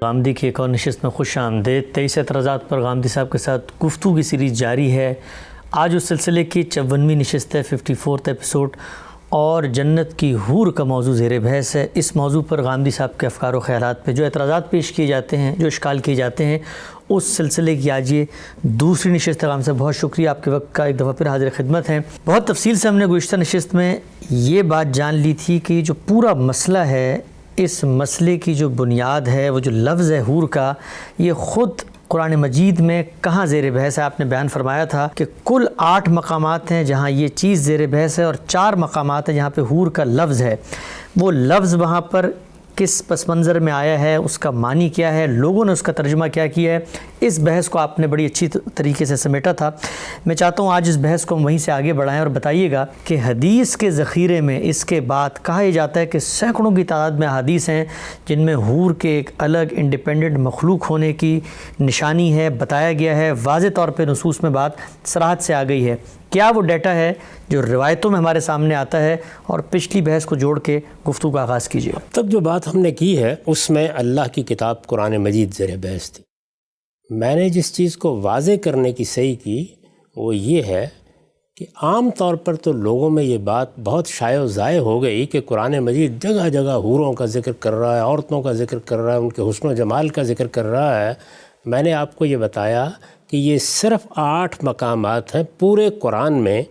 غامدی کی ایک اور نشست میں خوش آمدید۔ 23 اعتراضات پر غامدی صاحب کے ساتھ گفتگو کی سیریز جاری ہے۔ آج اس سلسلے کی 54ویں نشست ہے، 54 ایپیسوڈ، اور جنت کی حور کا موضوع زیر بحث ہے۔ اس موضوع پر غامدی صاحب کے افکار و خیالات پہ جو اعتراضات پیش کیے جاتے ہیں، جو اشکال کیے جاتے ہیں، اس سلسلے کی آج یہ دوسری نشست ہے۔ غام صاحب بہت شکریہ، آپ کے وقت کا ایک دفعہ پھر حاضر خدمت ہیں۔ بہت تفصیل سے ہم نے گزشتہ نشست میں یہ بات جان لی تھی کہ یہ جو پورا مسئلہ ہے، اس مسئلے کی جو بنیاد ہے، وہ جو لفظ ہے حور کا، یہ خود قرآن مجید میں کہاں زیر بحث ہے۔ آپ نے بیان فرمایا تھا کہ کل 8 مقامات ہیں جہاں یہ چیز زیر بحث ہے، اور 4 مقامات ہیں جہاں پہ حور کا لفظ ہے۔ وہ لفظ وہاں پر کس پس منظر میں آیا ہے، اس کا معنی کیا ہے، لوگوں نے اس کا ترجمہ کیا کیا ہے، اس بحث کو آپ نے بڑی اچھی طریقے سے سمیٹا تھا۔ میں چاہتا ہوں آج اس بحث کو ہم وہیں سے آگے بڑھائیں اور بتائیے گا کہ حدیث کے ذخیرے میں اس کے بعد کہا یہ جاتا ہے کہ سینکڑوں کی تعداد میں حدیث ہیں جن میں حور کے ایک الگ انڈیپینڈنٹ مخلوق ہونے کی نشانی ہے، بتایا گیا ہے، واضح طور پہ نصوص میں بات صراحت سے آ گئی ہے۔ کیا وہ ڈیٹا ہے جو روایتوں میں ہمارے سامنے آتا ہے، اور پچھلی بحث کو جوڑ کے گفتگو کا آغاز کیجیے۔ اب تک جو بات ہم نے کی ہے اس میں اللہ کی کتاب قرآن مجید زیر بحث تھی۔ میں نے جس چیز کو واضح کرنے کی صحیح کی وہ یہ ہے کہ عام طور پر تو لوگوں میں یہ بات بہت شائع و ضائع ہو گئی کہ قرآن مجید جگہ جگہ حوروں کا ذکر کر رہا ہے، عورتوں کا ذکر کر رہا ہے، ان کے حسن و جمال کا ذکر کر رہا ہے۔ میں نے آپ کو یہ بتایا کہ یہ صرف 8 مقامات ہیں پورے قرآن میں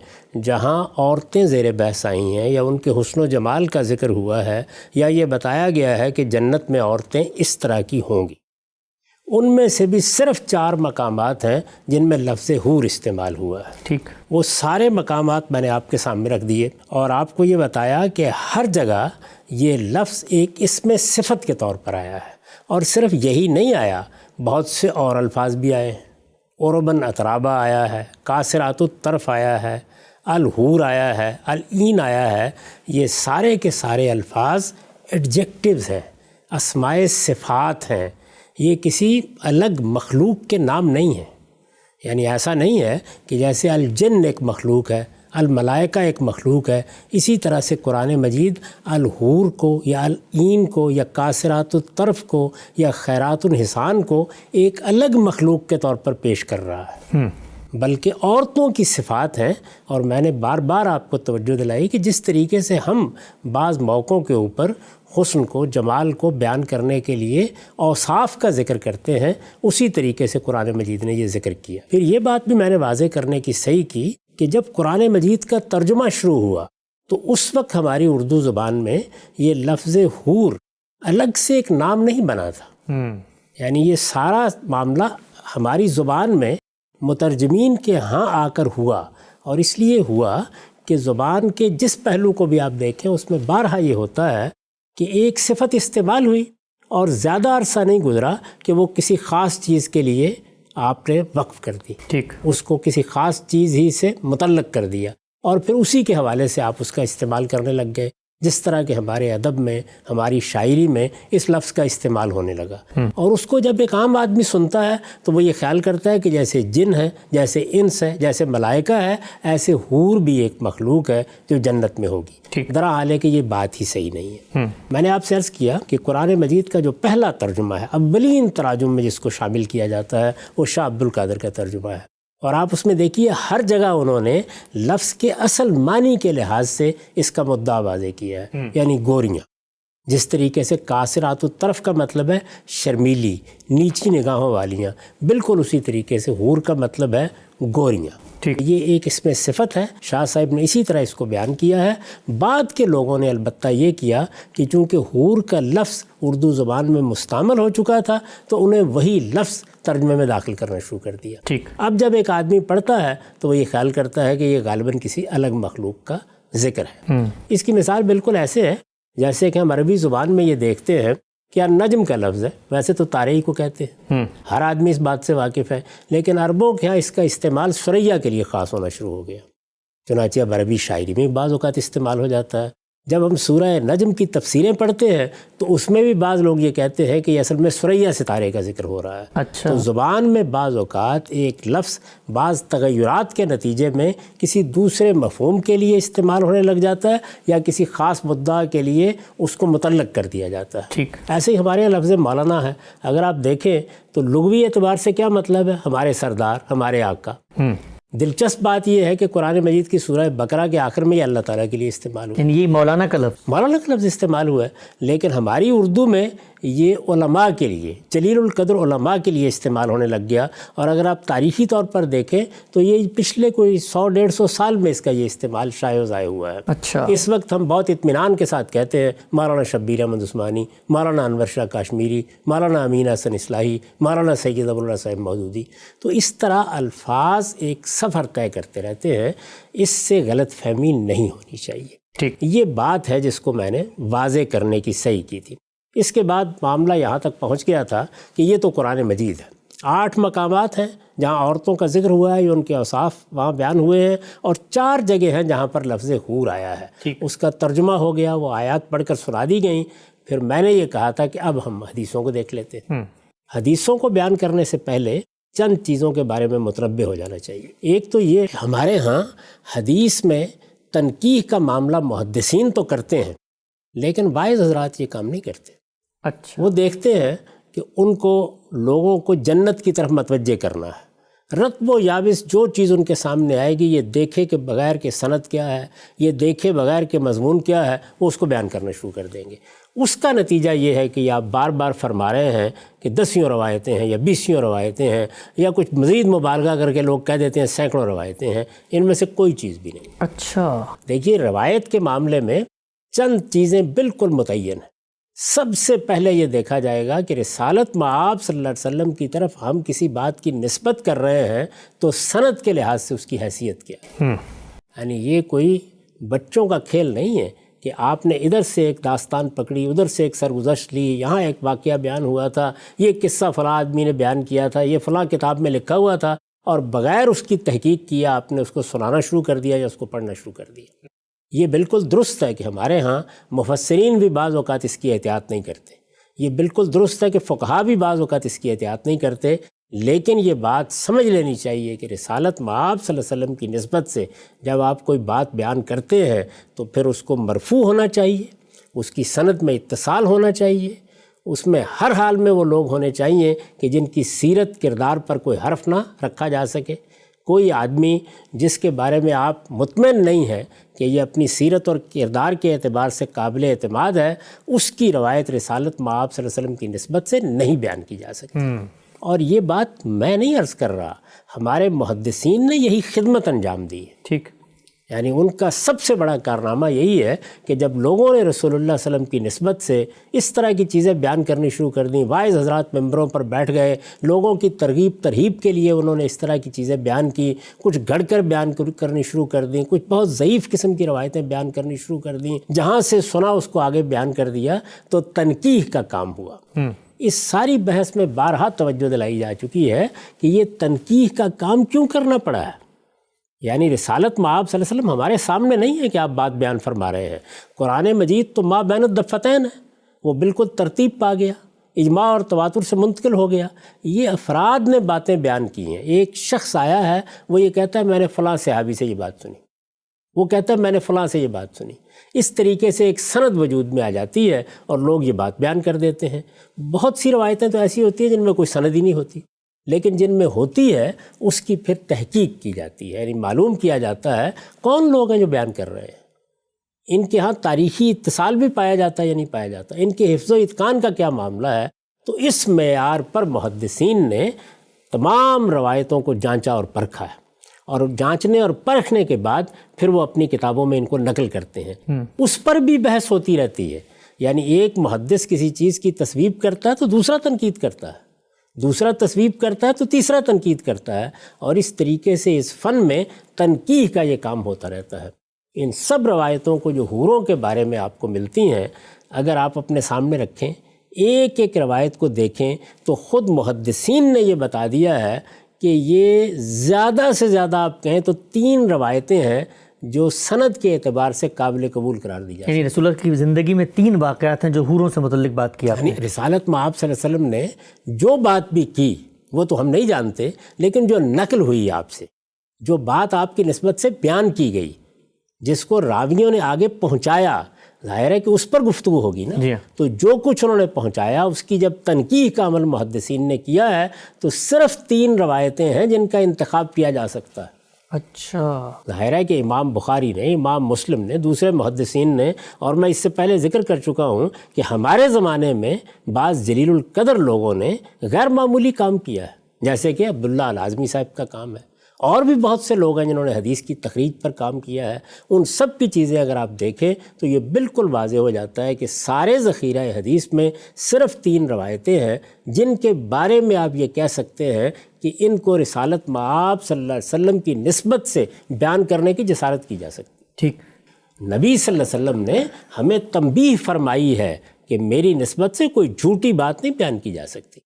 جہاں عورتیں زیر بحث آئی ہیں، یا ان کے حسن و جمال کا ذکر ہوا ہے، یا یہ بتایا گیا ہے کہ جنت میں عورتیں اس طرح کی ہوں گی۔ ان میں سے بھی صرف 4 مقامات ہیں جن میں لفظ حور استعمال ہوا ہے۔ ٹھیک، وہ سارے مقامات میں نے آپ کے سامنے رکھ دیے، اور آپ کو یہ بتایا کہ ہر جگہ یہ لفظ ایک اسم صفت کے طور پر آیا ہے، اور صرف یہی نہیں آیا، بہت سے اور الفاظ بھی آئے ہیں۔ عرباً اترابا آیا ہے، کاسرات الطرف آیا ہے، الحور آیا ہے، العین آیا ہے۔ یہ سارے کے سارے الفاظ ایڈجیکٹیوز ہیں، اسماء صفات ہیں، یہ کسی الگ مخلوق کے نام نہیں ہیں۔ یعنی ایسا نہیں ہے کہ جیسے الجن ایک مخلوق ہے، الملائکہ ایک مخلوق ہے، اسی طرح سے قرآن مجید الحور کو یا العین کو یا کاسرات الطرف کو یا خیرات الحسان کو ایک الگ مخلوق کے طور پر پیش کر رہا ہے، بلکہ عورتوں کی صفات ہیں۔ اور میں نے بار بار آپ کو توجہ دلائی کہ جس طریقے سے ہم بعض موقعوں کے اوپر حسن کو، جمال کو بیان کرنے کے لیے اوصاف کا ذکر کرتے ہیں، اسی طریقے سے قرآن مجید نے یہ ذکر کیا۔ پھر یہ بات بھی میں نے واضح کرنے کی صحیح کی کہ جب قرآن مجید کا ترجمہ شروع ہوا تو اس وقت ہماری اردو زبان میں یہ لفظ حور الگ سے ایک نام نہیں بنا تھا۔ یعنی یہ سارا معاملہ ہماری زبان میں مترجمین کے ہاں آ کر ہوا، اور اس لیے ہوا کہ زبان کے جس پہلو کو بھی آپ دیکھیں اس میں بارہا یہ ہوتا ہے کہ ایک صفت استعمال ہوئی اور زیادہ عرصہ نہیں گزرا کہ وہ کسی خاص چیز کے لیے آپ نے وقف کر دی، ٹھیک، اس کو کسی خاص چیز ہی سے متعلق کر دیا، اور پھر اسی کے حوالے سے آپ اس کا استعمال کرنے لگ گئے، جس طرح کہ ہمارے ادب میں، ہماری شاعری میں اس لفظ کا استعمال ہونے لگا۔ اور اس کو جب ایک عام آدمی سنتا ہے تو وہ یہ خیال کرتا ہے کہ جیسے جن ہے، جیسے انس ہے، جیسے ملائکہ ہے، ایسے حور بھی ایک مخلوق ہے جو جنت میں ہوگی۔ دراحال ہے کہ یہ بات ہی صحیح نہیں ہے۔ میں نے آپ سے عرض کیا کہ قرآن مجید کا جو پہلا ترجمہ ہے، اولین تراجم میں جس کو شامل کیا جاتا ہے، وہ شاہ عبد القادر کا ترجمہ ہے، اور آپ اس میں دیکھیے ہر جگہ انہوں نے لفظ کے اصل معنی کے لحاظ سے اس کا مدعا واضح کیا ہے، یعنی گوریاں۔ جس طریقے سے کاسرات الطرف کا مطلب ہے شرمیلی، نیچی نگاہوں والیاں، بالکل اسی طریقے سے حور کا مطلب ہے گوریاں۔ یہ ایک اس میں صفت ہے۔ شاہ صاحب نے اسی طرح اس کو بیان کیا ہے۔ بعد کے لوگوں نے البتہ یہ کیا کہ چونکہ حور کا لفظ اردو زبان میں مستعمل ہو چکا تھا تو انہیں وہی لفظ ترجمے میں داخل کرنا شروع کر دیا۔ اب جب ایک آدمی پڑھتا ہے تو وہ یہ خیال کرتا ہے کہ یہ غالباً کسی الگ مخلوق کا ذکر ہے۔ اس کی مثال بالکل ایسے ہے جیسے کہ ہم عربی زبان میں یہ دیکھتے ہیں کہ نجم کا لفظ ہے، ویسے تو تارے ہی کو کہتے ہیں، ہر آدمی اس بات سے واقف ہے، لیکن عربوں کے ہاں اس کا استعمال ثریا کے لیے خاص ہونا شروع ہو گیا۔ چنانچہ اب عربی شاعری میں بعض اوقات استعمال ہو جاتا ہے، جب ہم سورہ نجم کی تفسیریں پڑھتے ہیں تو اس میں بھی بعض لوگ یہ کہتے ہیں کہ یہ اصل میں ثریا ستارے کا ذکر ہو رہا ہے۔ اچھا، تو زبان میں بعض اوقات ایک لفظ بعض تغیرات کے نتیجے میں کسی دوسرے مفہوم کے لیے استعمال ہونے لگ جاتا ہے یا کسی خاص مدعا کے لیے اس کو متعلق کر دیا جاتا ہے۔ ٹھیک، ایسے ہی ہمارے یہاں لفظ مولانا ہے، اگر آپ دیکھیں تو لغوی اعتبار سے کیا مطلب ہے؟ ہمارے سردار، ہمارے آقا۔ دلچسپ بات یہ ہے کہ قرآن مجید کی سورہ بقرہ کے آخر میں یہ اللہ تعالیٰ کے لیے استعمال ہوا، یعنی یہ مولانا کا لفظ، مولانا کا لفظ استعمال ہوا ہے، لیکن ہماری اردو میں یہ علماء کے لیے، جلیل القدر علماء کے لیے استعمال ہونے لگ گیا۔ اور اگر آپ تاریخی طور پر دیکھیں تو یہ پچھلے کوئی 100-150 سال میں اس کا یہ استعمال شائع و ضائع ہوا ہے۔ اچھا، اس وقت ہم بہت اطمینان کے ساتھ کہتے ہیں مولانا شبیر احمد عثمانی، مولانا انور شاہ کاشمیری، مولانا امین حسن اصلاحی، مولانا سید ابواللہ صاحب مودودی۔ تو اس طرح الفاظ ایک سفر طے کرتے رہتے ہیں، اس سے غلط فہمی نہیں ہونی چاہیے۔ ٹھیک، یہ بات ہے جس کو میں نے واضح کرنے کی صحیح کی تھی۔ اس کے بعد معاملہ یہاں تک پہنچ گیا تھا کہ یہ تو قرآن مجید ہے، 8 مقامات ہیں جہاں عورتوں کا ذکر ہوا ہے، ان کے اوصاف وہاں بیان ہوئے ہیں، اور 4 جگہ ہیں جہاں پر لفظ حور آیا ہے۔ اس کا ترجمہ ہو گیا، وہ آیات پڑھ کر سنا دی گئیں۔ پھر میں نے یہ کہا تھا کہ اب ہم حدیثوں کو دیکھ لیتے ہیں۔ حدیثوں کو بیان کرنے سے پہلے چند چیزوں کے بارے میں متنبہ ہو جانا چاہیے۔ ایک تو یہ، ہمارے ہاں حدیث میں تنقیح کا معاملہ محدثین تو کرتے ہیں، لیکن واعظ حضرات یہ کام نہیں کرتے۔ اچھا، وہ دیکھتے ہیں کہ ان کو لوگوں کو جنت کی طرف متوجہ کرنا ہے، رتب و یابس جو چیز ان کے سامنے آئے گی یہ دیکھے کہ بغیر کے سند کیا ہے، یہ دیکھے بغیر کے مضمون کیا ہے، وہ اس کو بیان کرنا شروع کر دیں گے۔ اس کا نتیجہ یہ ہے کہ آپ بار بار فرما رہے ہیں کہ 10 روایتیں ہیں یا 20 روایتیں ہیں، یا کچھ مزید مبالغہ کر کے لوگ کہہ دیتے ہیں سینکڑوں روایتیں ہیں، ان میں سے کوئی چیز بھی نہیں۔ اچھا، دیکھیے، روایت کے معاملے میں چند چیزیں بالکل متعین ہیں۔ سب سے پہلے یہ دیکھا جائے گا کہ رسالت مآب صلی اللہ علیہ وسلم کی طرف ہم کسی بات کی نسبت کر رہے ہیں تو سند کے لحاظ سے اس کی حیثیت کیا ہے۔ یعنی یہ کوئی بچوں کا کھیل نہیں ہے کہ آپ نے ادھر سے ایک داستان پکڑی، ادھر سے ایک سرگزشت لی، یہاں ایک واقعہ بیان ہوا تھا، یہ قصہ فلاں آدمی نے بیان کیا تھا، یہ فلاں کتاب میں لکھا ہوا تھا، اور بغیر اس کی تحقیق کیا آپ نے اس کو سنانا شروع کر دیا یا اس کو پڑھنا شروع کر دیا۔ یہ بالکل درست ہے کہ ہمارے ہاں مفسرین بھی بعض اوقات اس کی احتیاط نہیں کرتے، یہ بالکل درست ہے کہ فقہا بھی بعض اوقات اس کی احتیاط نہیں کرتے، لیکن یہ بات سمجھ لینی چاہیے کہ رسالت مآب صلی اللہ علیہ وسلم کی نسبت سے جب آپ کوئی بات بیان کرتے ہیں تو پھر اس کو مرفوع ہونا چاہیے، اس کی سند میں اتصال ہونا چاہیے، اس میں ہر حال میں وہ لوگ ہونے چاہیے کہ جن کی سیرت کردار پر کوئی حرف نہ رکھا جا سکے۔ کوئی آدمی جس کے بارے میں آپ مطمئن نہیں ہے کہ یہ اپنی سیرت اور کردار کے اعتبار سے قابل اعتماد ہے، اس کی روایت رسالت مآب صلی اللہ علیہ وسلم کی نسبت سے نہیں بیان کی جا سکتی۔ اور یہ بات میں نہیں عرض کر رہا، ہمارے محدثین نے یہی خدمت انجام دی ہے۔ ٹھیک، یعنی ان کا سب سے بڑا کارنامہ یہی ہے کہ جب لوگوں نے رسول اللہ صلی اللہ علیہ وسلم کی نسبت سے اس طرح کی چیزیں بیان کرنی شروع کر دیں، واعظ حضرات ممبروں پر بیٹھ گئے، لوگوں کی ترغیب ترہیب کے لیے انہوں نے اس طرح کی چیزیں بیان کی، کچھ گڑھ کر بیان کرنی شروع کر دیں، کچھ بہت ضعیف قسم کی روایتیں بیان کرنی شروع کر دیں، جہاں سے سنا اس کو آگے بیان کر دیا، تو تنقیح کا کام ہوا۔ اس ساری بحث میں بارہا توجہ دلائی جا چکی ہے کہ یہ تنقیح کا کام کیوں کرنا پڑا ہے۔ یعنی رسالت مآب صلی اللہ علیہ وسلم ہمارے سامنے نہیں ہے کہ آپ بات بیان فرما رہے ہیں، قرآن مجید تو ما بین الدفتین ہے، وہ بالکل ترتیب پا گیا، اجماع اور تواتر سے منتقل ہو گیا۔ یہ افراد نے باتیں بیان کی ہیں، ایک شخص آیا ہے، وہ یہ کہتا ہے میں نے فلاں صحابی سے یہ بات سنی، وہ کہتا ہے میں نے فلاں سے یہ بات سنی، اس طریقے سے ایک سند وجود میں آ جاتی ہے اور لوگ یہ بات بیان کر دیتے ہیں۔ بہت سی روایتیں تو ایسی ہوتی ہیں جن میں کوئی سند ہی نہیں ہوتی، لیکن جن میں ہوتی ہے اس کی پھر تحقیق کی جاتی ہے، یعنی معلوم کیا جاتا ہے کون لوگ ہیں جو بیان کر رہے ہیں، ان کے ہاں تاریخی اتصال بھی پایا جاتا ہے یا نہیں پایا جاتا، ان کے حفظ و اتقان کا کیا معاملہ ہے۔ تو اس معیار پر محدثین نے تمام روایتوں کو جانچا اور پرکھا ہے، اور جانچنے اور پرکھنے کے بعد پھر وہ اپنی کتابوں میں ان کو نقل کرتے ہیں۔ اس پر بھی بحث ہوتی رہتی ہے، یعنی ایک محدث کسی چیز کی تصویب کرتا ہے تو دوسرا تنقید کرتا ہے، دوسرا تصویب کرتا ہے تو تیسرا تنقید کرتا ہے، اور اس طریقے سے اس فن میں تنقیح کا یہ کام ہوتا رہتا ہے۔ ان سب روایتوں کو جو حوروں کے بارے میں آپ کو ملتی ہیں، اگر آپ اپنے سامنے رکھیں، ایک ایک روایت کو دیکھیں، تو خود محدثین نے یہ بتا دیا ہے کہ یہ زیادہ سے زیادہ آپ کہیں تو 3 روایتیں ہیں جو سند کے اعتبار سے قابل قبول قرار دی جائے. یعنی رسول اللہ کی زندگی میں 3 واقعات ہیں جو حوروں سے متعلق بات کی آپ نے. یعنی رسالت میں آپ صلی اللہ علیہ وسلم نے جو بات بھی کی وہ تو ہم نہیں جانتے، لیکن جو نقل ہوئی آپ سے، جو بات آپ کی نسبت سے بیان کی گئی، جس کو راویوں نے آگے پہنچایا، ظاہر ہے کہ اس پر گفتگو ہوگی نا. جی. تو جو کچھ انہوں نے پہنچایا اس کی جب تنقیح کا عمل محدثین نے کیا ہے تو صرف 3 روایتیں ہیں جن کا انتخاب کیا جا سکتا ہے. اچھا. ظاہر ہے کہ امام بخاری نے، امام مسلم نے، دوسرے محدثین نے، اور میں اس سے پہلے ذکر کر چکا ہوں کہ ہمارے زمانے میں بعض جلیل القدر لوگوں نے غیر معمولی کام کیا ہے، جیسے کہ عبداللہ العازمی صاحب کا کام ہے، اور بھی بہت سے لوگ ہیں جنہوں نے حدیث کی تخریج پر کام کیا ہے. ان سب کی چیزیں اگر آپ دیکھیں تو یہ بالکل واضح ہو جاتا ہے کہ سارے ذخیرہ حدیث میں صرف 3 روایتیں ہیں جن کے بارے میں آپ یہ کہہ سکتے ہیں کہ ان کو رسالت مآب صلی اللہ علیہ وسلم کی نسبت سے بیان کرنے کی جسارت کی جا سکتی. ٹھیک. نبی صلی اللہ علیہ وسلم نے ہمیں تنبیہ فرمائی ہے کہ میری نسبت سے کوئی جھوٹی بات نہیں بیان کی جا سکتی.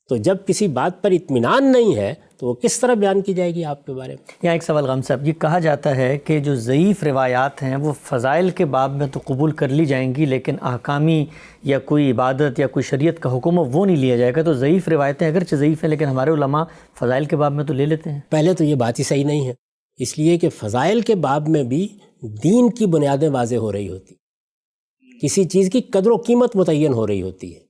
تو جب کسی بات پر اطمینان نہیں ہے تو وہ کس طرح بیان کی جائے گی آپ کے بارے میں؟ یہاں ایک سوال غام صاحب، یہ کہا جاتا ہے کہ جو ضعیف روایات ہیں وہ فضائل کے باب میں تو قبول کر لی جائیں گی، لیکن احکامی یا کوئی عبادت یا کوئی شریعت کا حکم وہ نہیں لیا جائے گا. تو ضعیف روایتیں اگرچہ ضعیف ہیں لیکن ہمارے علماء فضائل کے باب میں تو لے لیتے ہیں. پہلے تو یہ بات ہی صحیح نہیں ہے، اس لیے کہ فضائل کے باب میں بھی دین کی بنیادیں واضح ہو رہی ہوتی، کسی چیز کی قدر و قیمت متعین ہو رہی ہوتی ہے،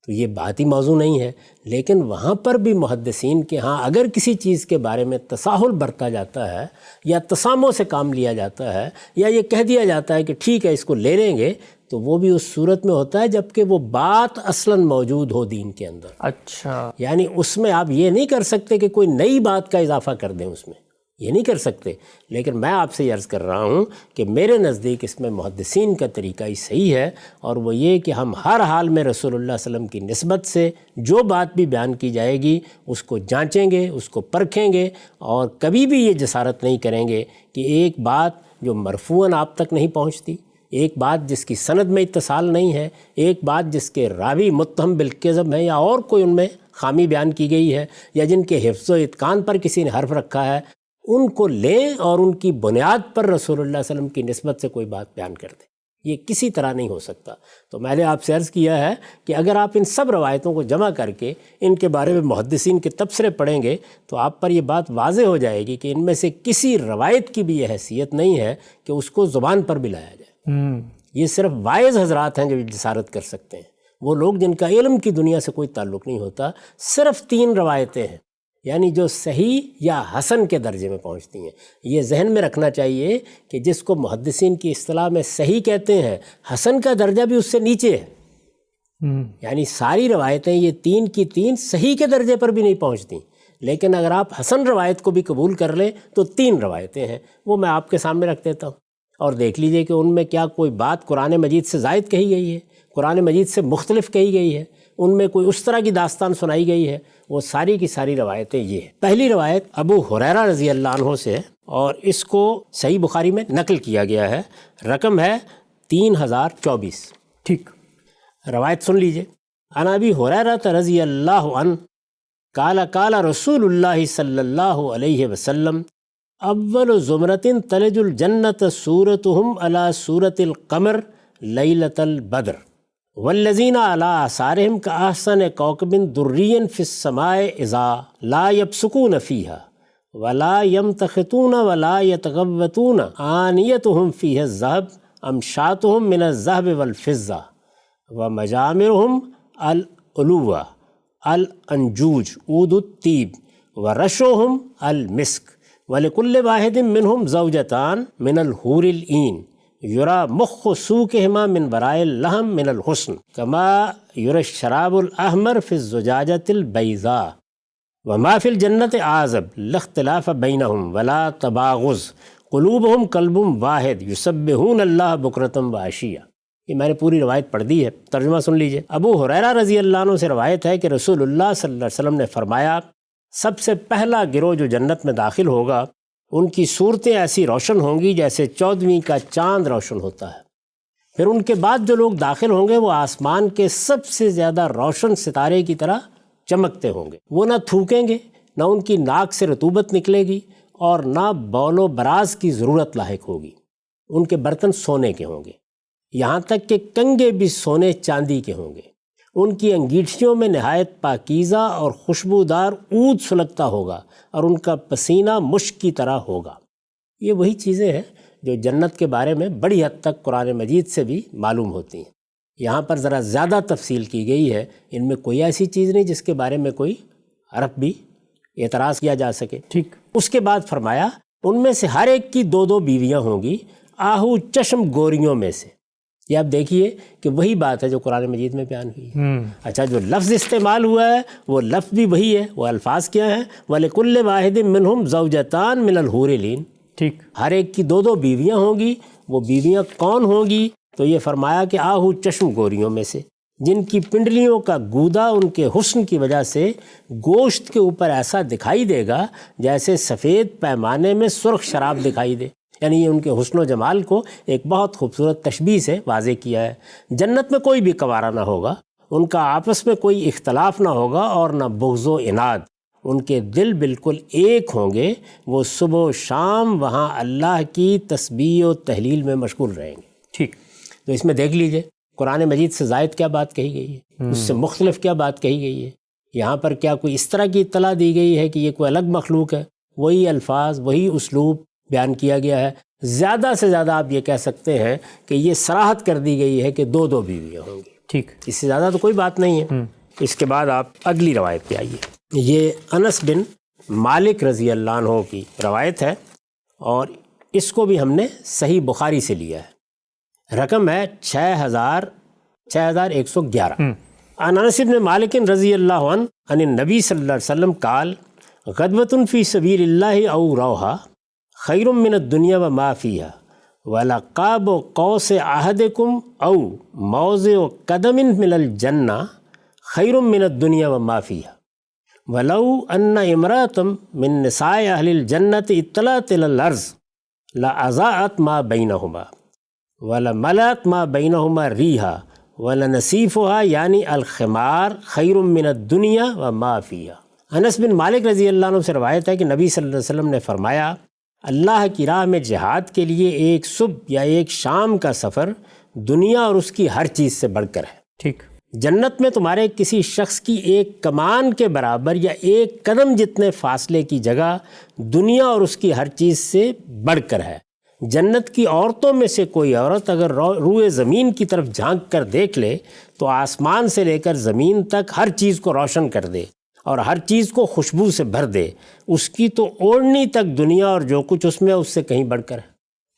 تو یہ بات ہی موضوع نہیں ہے. لیکن وہاں پر بھی محدثین کے ہاں اگر کسی چیز کے بارے میں تساہل برتا جاتا ہے یا تسامح سے کام لیا جاتا ہے یا یہ کہہ دیا جاتا ہے کہ ٹھیک ہے اس کو لے لیں گے، تو وہ بھی اس صورت میں ہوتا ہے جب کہ وہ بات اصلاً موجود ہو دین کے اندر. اچھا. یعنی اس میں آپ یہ نہیں کر سکتے کہ کوئی نئی بات کا اضافہ کر دیں، اس میں یہ نہیں کر سکتے. لیکن میں آپ سے یہ عرض کر رہا ہوں کہ میرے نزدیک اس میں محدثین کا طریقہ ہی صحیح ہے، اور وہ یہ کہ ہم ہر حال میں رسول اللہ صلی اللہ علیہ وسلم کی نسبت سے جو بات بھی بیان کی جائے گی اس کو جانچیں گے، اس کو پرکھیں گے، اور کبھی بھی یہ جسارت نہیں کریں گے کہ ایک بات جو مرفوعاً آپ تک نہیں پہنچتی، ایک بات جس کی سند میں اتصال نہیں ہے، ایک بات جس کے راوی متہم بالکذب ہیں یا اور کوئی ان میں خامی بیان کی گئی ہے، یا جن کے حفظ و اتقان پر کسی نے حرف رکھا ہے، ان کو لیں اور ان کی بنیاد پر رسول اللہ صلی اللہ علیہ وسلم کی نسبت سے کوئی بات بیان کر دیں. یہ کسی طرح نہیں ہو سکتا. تو میں نے آپ سے عرض کیا ہے کہ اگر آپ ان سب روایتوں کو جمع کر کے ان کے بارے میں محدثین کے تبصرے پڑھیں گے تو آپ پر یہ بات واضح ہو جائے گی کہ ان میں سے کسی روایت کی بھی یہ حیثیت نہیں ہے کہ اس کو زبان پر بھی لایا جائے. یہ صرف واعظ حضرات ہیں جو جسارت کر سکتے ہیں، وہ لوگ جن کا علم کی دنیا سے کوئی تعلق نہیں ہوتا. صرف 3 روایتیں ہیں یعنی جو صحیح یا حسن کے درجے میں پہنچتی ہیں. یہ ذہن میں رکھنا چاہیے کہ جس کو محدثین کی اصطلاح میں صحیح کہتے ہیں، حسن کا درجہ بھی اس سے نیچے ہے. یعنی ساری روایتیں یہ 3 کی 3 صحیح کے درجے پر بھی نہیں پہنچتی، لیکن اگر آپ حسن روایت کو بھی قبول کر لیں تو 3 روایتیں ہیں، وہ میں آپ کے سامنے رکھ دیتا ہوں، اور دیکھ لیجئے کہ ان میں کیا کوئی بات قرآن مجید سے زائد کہی گئی ہے، قرآن مجید سے مختلف کہی گئی ہے، ان میں کوئی اس طرح کی داستان سنائی گئی ہے. وہ ساری کی ساری روایتیں یہ ہیں. پہلی روایت ابو ہریرہ رضی اللہ عنہ سے ہے اور اس کو صحیح بخاری میں نقل کیا گیا ہے. رقم ہے 3024. ٹھیک. روایت سن لیجئے. عن ابی ہریرہ رضی اللہ عنہ قال قال رسول اللہ صلی اللہ علیہ وسلم اول زمرۃ تلج الجنۃ صورتہم علی صورت القمر لیلۃ البدر والذین علی آثارہم کأحسن کوکب دری فی السماء اذا لا یبصقون فیہا ولا یمتخطون ولا یتغوطون آنیتہم فیہا الذہب امشاتہم من الذہب والفضہ ومجامرہم العلوہ الانجوج عود الطیب ورشوہم المسک ولکل واحد منہم زوجتان من الحور العین یرا مخ سوکہما من ورائے اللحم من الحسن کما یرا الشراب الاحمر فی الزجاجۃ البیضاء وما فی الجنت اعظب لا اختلاف بینہم ولا تباغض قلوبہم قلب واحد یسبحون اللہ بکرۃ وعشیہ. یہ میں نے پوری روایت پڑھ دی ہے، ترجمہ سن لیجئے. ابو ہریرہ رضی اللہ عنہ سے روایت ہے کہ رسول اللہ صلی اللہ علیہ وسلم نے فرمایا سب سے پہلا گروہ جو جنت میں داخل ہوگا ان کی صورتیں ایسی روشن ہوں گی جیسے 14ویں کا چاند روشن ہوتا ہے. پھر ان کے بعد جو لوگ داخل ہوں گے وہ آسمان کے سب سے زیادہ روشن ستارے کی طرح چمکتے ہوں گے. وہ نہ تھوکیں گے، نہ ان کی ناک سے رطوبت نکلے گی، اور نہ بول و براز کی ضرورت لاحق ہوگی۔ ان کے برتن سونے کے ہوں گے، یہاں تک کہ کنگے بھی سونے چاندی کے ہوں گے۔ ان کی انگیٹھیوں میں نہایت پاکیزہ اور خوشبودار عود سلگتا ہوگا اور ان کا پسینہ مشک کی طرح ہوگا۔ یہ وہی چیزیں ہیں جو جنت کے بارے میں بڑی حد تک قرآن مجید سے بھی معلوم ہوتی ہیں۔ یہاں پر ذرا زیادہ تفصیل کی گئی ہے، ان میں کوئی ایسی چیز نہیں جس کے بارے میں کوئی حرف بھی اعتراض کیا جا سکے۔ ٹھیک۔ اس کے بعد فرمایا ان میں سے ہر ایک کی 2 بیویاں ہوں گی آہو چشم گوریوں میں سے۔ یہ آپ دیکھیے کہ وہی بات ہے جو قرآن مجید میں بیان ہوئی ہے۔ اچھا، جو لفظ استعمال ہوا ہے وہ لفظ بھی وہی ہے، وہ الفاظ کیا ہیں؟ وَلِكُلِّ وَاحِدٍ مِّنْهُمْ زَوْجَتَانِ مِنَ الْحُورِ الْعِينِ۔ ٹھیک۔ ہر ایک کی 2 بیویاں ہوں گی۔ وہ بیویاں کون ہوں گی؟ تو یہ فرمایا کہ آہو چشم گوریوں میں سے، جن کی پنڈلیوں کا گودا ان کے حسن کی وجہ سے گوشت کے اوپر ایسا دکھائی دے گا جیسے سفید پیمانے میں سرخ شراب دکھائی دے۔ یعنی یہ ان کے حسن و جمال کو ایک بہت خوبصورت تشبیہ سے واضح کیا ہے۔ جنت میں کوئی بھی کنوارا نہ ہوگا، ان کا آپس میں کوئی اختلاف نہ ہوگا اور نہ بغض و عناد۔ ان کے دل بالکل ایک ہوں گے، وہ صبح و شام وہاں اللہ کی تسبیح و تہلیل میں مشغول رہیں گے۔ ٹھیک۔ تو اس میں دیکھ لیجئے قرآن مجید سے زائد کیا بات کہی گئی ہے، اس سے مختلف کیا بات کہی گئی ہے۔ یہاں پر کیا کوئی اس طرح کی اطلاع دی گئی ہے کہ یہ کوئی الگ مخلوق ہے؟ وہی الفاظ، وہی اسلوب بیان کیا گیا ہے۔ زیادہ سے زیادہ آپ یہ کہہ سکتے ہیں کہ یہ صراحت کر دی گئی ہے کہ 2 بیویاں ہوں گی۔ ٹھیک۔ اس سے زیادہ تو کوئی بات نہیں ہے۔ اس کے بعد آپ اگلی روایت پہ آئیے۔ یہ انس بن مالک رضی اللہ عنہ کی روایت ہے اور اس کو بھی ہم نے صحیح بخاری سے لیا ہے۔ رقم ہے 6111۔ عن انس بن مالک رضی اللہ عنہ عن النبی صلی اللہ علیہ وسلم قال غدوۃ فی سبیل اللہ او روحا خیر من الدنیا وما فیہا ولقاب قوس احدکم او موضع قدم من الجنہ خیر من الدنیا وما فیہا ولو ان امرأۃ من نساء اہل الجنۃ اطلعت الی الارض لاضاءت ما بینہما ولملأت ما بینہما ریحا ولنصیفها یعنی الخمار خیر من الدنیا وما فیہا۔ انس بن مالک رضی اللہ عنہ سے روایت ہے کہ نبی صلی اللہ علیہ وسلم نے فرمایا اللہ کی راہ میں جہاد کے لیے ایک صبح یا ایک شام کا سفر دنیا اور اس کی ہر چیز سے بڑھ کر ہے۔ ٹھیک۔ جنت میں تمہارے کسی شخص کی ایک کمان کے برابر یا ایک قدم جتنے فاصلے کی جگہ دنیا اور اس کی ہر چیز سے بڑھ کر ہے۔ جنت کی عورتوں میں سے کوئی عورت اگر روئے زمین کی طرف جھانک کر دیکھ لے تو آسمان سے لے کر زمین تک ہر چیز کو روشن کر دے اور ہر چیز کو خوشبو سے بھر دے، اس کی تو اوڑھنی تک دنیا اور جو کچھ اس میں اس سے کہیں بڑھ کر ہے۔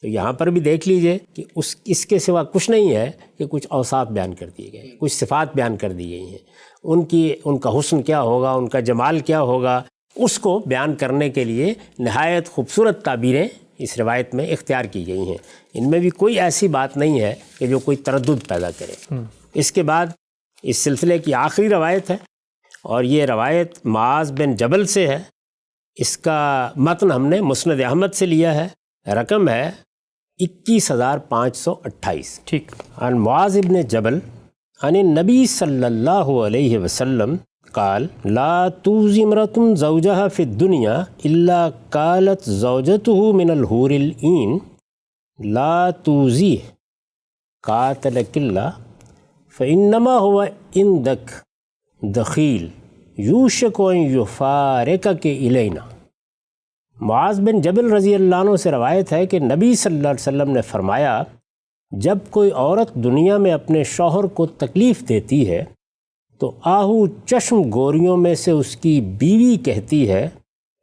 تو یہاں پر بھی دیکھ لیجئے کہ اس کے سوا کچھ نہیں ہے کہ کچھ اوصاف بیان کر دیے گئے، کچھ صفات بیان کر دی گئی ہیں۔ ان کا حسن کیا ہوگا، ان کا جمال کیا ہوگا، اس کو بیان کرنے کے لیے نہایت خوبصورت تعبیریں اس روایت میں اختیار کی گئی ہیں۔ ان میں بھی کوئی ایسی بات نہیں ہے کہ جو کوئی تردد پیدا کرے۔ اس کے بعد اس سلسلے کی آخری روایت ہے اور یہ روایت معاذ بن جبل سے ہے۔ اس کا متن ہم نے مسند احمد سے لیا ہے، رقم ہے 21528۔ ٹھیک۔ عن معاذ بن جبل عن النبی صلی اللہ علیہ وسلم قال لا توزی امرأة زوجها في الدنيا الا قالت زوجته من الحور العین لا توزیہ قاتلک اللہ فإنما هو عندك دخیل یوشک ان یفارقک الینا۔ معاذ بن جبل رضی اللہ عنہ سے روایت ہے کہ نبی صلی اللہ علیہ وسلم نے فرمایا جب کوئی عورت دنیا میں اپنے شوہر کو تکلیف دیتی ہے تو آہو چشم گوریوں میں سے اس کی بیوی کہتی ہے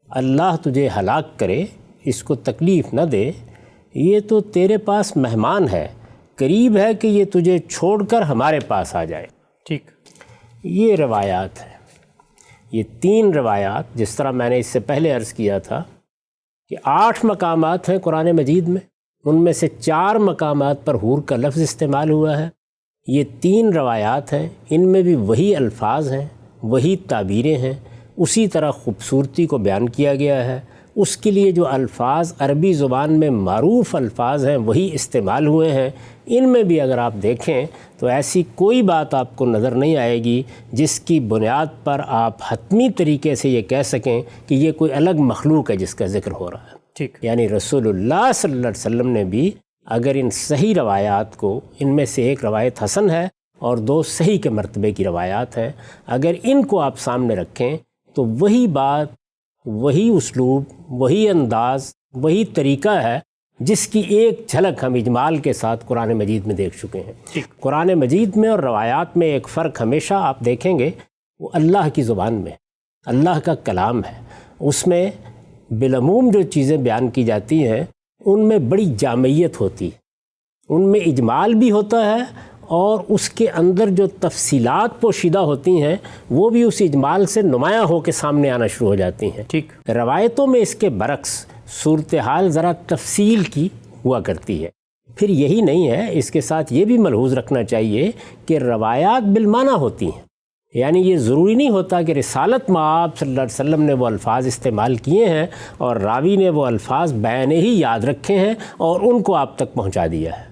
اللہ تجھے ہلاک کرے، اس کو تکلیف نہ دے، یہ تو تیرے پاس مہمان ہے، قریب ہے کہ یہ تجھے چھوڑ کر ہمارے پاس آ جائے۔ ٹھیک۔ یہ روایات ہیں، یہ 3 روایات جس طرح میں نے اس سے پہلے عرض کیا تھا کہ 8 مقامات ہیں قرآن مجید میں، ان میں سے 4 مقامات پر حور کا لفظ استعمال ہوا ہے۔ یہ 3 روایات ہیں، ان میں بھی وہی الفاظ ہیں، وہی تعبیریں ہیں، اسی طرح خوبصورتی کو بیان کیا گیا ہے، اس کے لیے جو الفاظ عربی زبان میں معروف الفاظ ہیں وہی استعمال ہوئے ہیں۔ ان میں بھی اگر آپ دیکھیں تو ایسی کوئی بات آپ کو نظر نہیں آئے گی جس کی بنیاد پر آپ حتمی طریقے سے یہ کہہ سکیں کہ یہ کوئی الگ مخلوق ہے جس کا ذکر ہو رہا ہے۔ ٹھیک، یعنی رسول اللہ صلی اللہ علیہ وسلم نے بھی اگر ان صحیح روایات کو، ان میں سے ایک روایت حسن ہے اور 2 صحیح کے مرتبے کی روایات ہیں، اگر ان کو آپ سامنے رکھیں تو وہی بات، وہی اسلوب، وہی انداز، وہی طریقہ ہے جس کی ایک جھلک ہم اجمال کے ساتھ قرآن مجید میں دیکھ چکے ہیں۔ قرآن مجید میں اور روایات میں ایک فرق ہمیشہ آپ دیکھیں گے، وہ اللہ کی زبان میں، اللہ کا کلام ہے، اس میں بالعموم جو چیزیں بیان کی جاتی ہیں ان میں بڑی جامعیت ہوتی ہے، ان میں اجمال بھی ہوتا ہے اور اس کے اندر جو تفصیلات پوشیدہ ہوتی ہیں وہ بھی اس اجمال سے نمایاں ہو کے سامنے آنا شروع ہو جاتی ہیں۔ ٹھیک، روایتوں میں اس کے برعکس صورتحال ذرا تفصیل کی ہوا کرتی ہے۔ پھر یہی نہیں ہے، اس کے ساتھ یہ بھی ملحوظ رکھنا چاہیے کہ روایات بالمعنی ہوتی ہیں، یعنی یہ ضروری نہیں ہوتا کہ رسالت مآب صلی اللہ علیہ وسلم نے وہ الفاظ استعمال کیے ہیں اور راوی نے وہ الفاظ بیان ہی یاد رکھے ہیں اور ان کو آپ تک پہنچا دیا ہے۔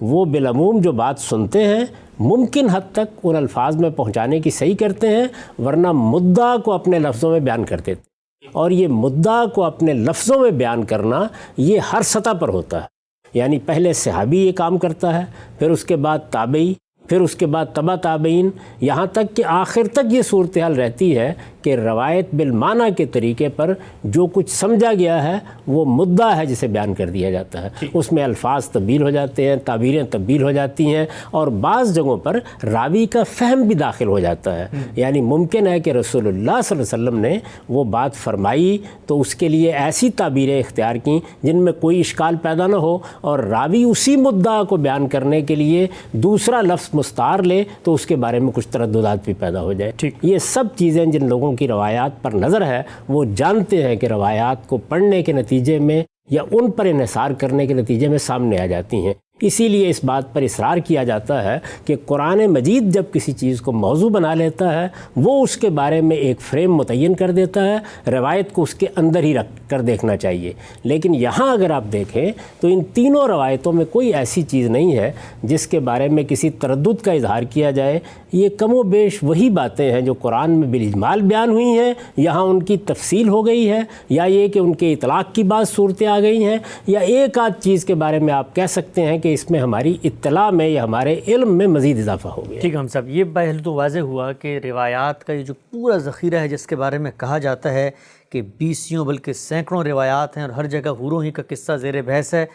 وہ بالعموم جو بات سنتے ہیں ممکن حد تک ان الفاظ میں پہنچانے کی صحیح کرتے ہیں، ورنہ مدعا کو اپنے لفظوں میں بیان کر دیتے ہیں، اور یہ مدعا کو اپنے لفظوں میں بیان کرنا یہ ہر سطح پر ہوتا ہے۔ یعنی پہلے صحابی یہ کام کرتا ہے، پھر اس کے بعد تابعی، پھر اس کے بعد تبع تابعین، یہاں تک کہ آخر تک یہ صورتحال رہتی ہے کہ روایت بالمعنی کے طریقے پر جو کچھ سمجھا گیا ہے وہ مدعا ہے جسے بیان کر دیا جاتا ہے۔ اس میں الفاظ تبدیل ہو جاتے ہیں، تعبیریں تبدیل ہو جاتی ہیں، اور بعض جگہوں پر راوی کا فہم بھی داخل ہو جاتا ہے۔ یعنی ممکن ہے کہ رسول اللہ صلی اللہ علیہ وسلم نے وہ بات فرمائی تو اس کے لیے ایسی تعبیریں اختیار کیں جن میں کوئی اشکال پیدا نہ ہو، اور راوی اسی مدعا کو بیان کرنے کے لیے دوسرا لفظ مستعار لے تو اس کے بارے میں کچھ ترددات بھی پیدا ہو جائے۔ یہ سب چیزیں جن لوگوں کی روایات پر نظر ہے وہ جانتے ہیں کہ روایات کو پڑھنے کے نتیجے میں یا ان پر انحصار کرنے کے نتیجے میں سامنے آ جاتی ہیں۔ اسی لیے اس بات پر اصرار کیا جاتا ہے کہ قرآن مجید جب کسی چیز کو موضوع بنا لیتا ہے وہ اس کے بارے میں ایک فریم متعین کر دیتا ہے، روایت کو اس کے اندر ہی رکھ کر دیکھنا چاہیے۔ لیکن یہاں اگر آپ دیکھیں تو ان تینوں روایتوں میں کوئی ایسی چیز نہیں ہے جس کے بارے میں کسی تردد کا اظہار کیا جائے۔ یہ کم و بیش وہی باتیں ہیں جو قرآن میں بالاجمال بیان ہوئی ہیں، یہاں ان کی تفصیل ہو گئی ہے، یا یہ کہ ان کے اطلاق کی بعض صورتیں آ گئی ہیں، یا ایک آدھ چیز کے بارے میں آپ کہہ سکتے ہیں کہ اس میں ہماری اطلاع میں یا ہمارے علم میں مزید اضافہ ہو گیا۔ ٹھیک ہم صاحب، یہ پہلے تو واضح ہوا کہ روایات کا یہ جو پورا ذخیرہ ہے جس کے بارے میں کہا جاتا ہے کہ 20 بلکہ سینکڑوں روایات ہیں اور ہر جگہ حوروں ہی کا قصہ زیر بحث ہے،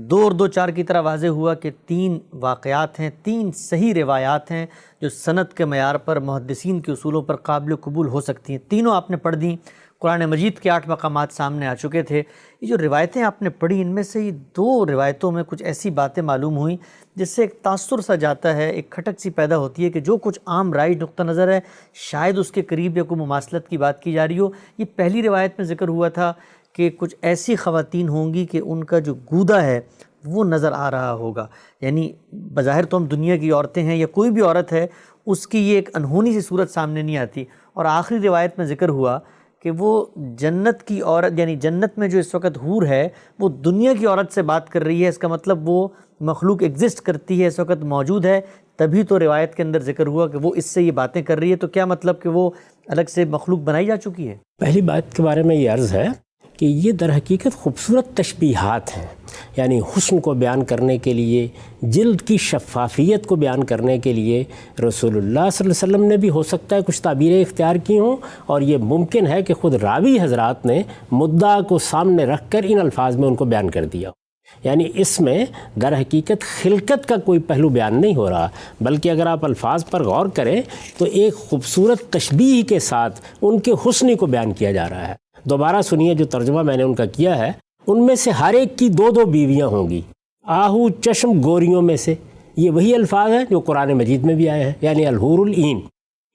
2 اور 2 4 کی طرح واضح ہوا کہ 3 واقعات ہیں، 3 صحیح روایات ہیں جو سند کے معیار پر، محدثین کے اصولوں پر قابل قبول ہو سکتی ہیں۔ تینوں آپ نے پڑھ دیں، قرآن مجید کے 8 مقامات سامنے آ چکے تھے۔ یہ جو روایتیں آپ نے پڑھی ان میں سے یہ 2 روایتوں میں کچھ ایسی باتیں معلوم ہوئیں جس سے ایک تاثر سا جاتا ہے، ایک کھٹک سی پیدا ہوتی ہے کہ جو کچھ عام رائج نقطہ نظر ہے شاید اس کے قریب یا کوئی مماثلت کی بات کی جا رہی ہو۔ یہ پہلی روایت میں ذکر ہوا تھا کہ کچھ ایسی خواتین ہوں گی کہ ان کا جو گودا ہے وہ نظر آ رہا ہوگا، یعنی بظاہر تو ہم دنیا کی عورتیں ہیں یا کوئی بھی عورت ہے اس کی یہ ایک انہونی سی صورت سامنے نہیں آتی۔ اور آخری روایت میں ذکر ہوا کہ وہ جنت کی عورت، یعنی جنت میں جو اس وقت حور ہے وہ دنیا کی عورت سے بات کر رہی ہے، اس کا مطلب وہ مخلوق ایگزسٹ کرتی ہے، اس وقت موجود ہے، تبھی تو روایت کے اندر ذکر ہوا کہ وہ اس سے یہ باتیں کر رہی ہے۔ تو کیا مطلب کہ وہ الگ سے مخلوق بنائی جا چکی ہے؟ پہلی بات کے بارے میں یہ عرض ہے کہ یہ در حقیقت خوبصورت تشبیہات ہیں، یعنی حسن کو بیان کرنے کے لیے، جلد کی شفافیت کو بیان کرنے کے لیے رسول اللہ صلی اللہ علیہ وسلم نے بھی ہو سکتا ہے کچھ تعبیریں اختیار کی ہوں، اور یہ ممکن ہے کہ خود راوی حضرات نے مدعا کو سامنے رکھ کر ان الفاظ میں ان کو بیان کر دیا۔ یعنی اس میں در حقیقت خلقت کا کوئی پہلو بیان نہیں ہو رہا، بلکہ اگر آپ الفاظ پر غور کریں تو ایک خوبصورت تشبیہ کے ساتھ ان کے حسن کو بیان کیا جا رہا ہے۔ دوبارہ سنیے جو ترجمہ میں نے ان کا کیا ہے، ان میں سے ہر ایک کی 2 بیویاں ہوں گی، آہو چشم گوریوں میں سے، یہ وہی الفاظ ہیں جو قرآن مجید میں بھی آئے ہیں، یعنی الحور العین،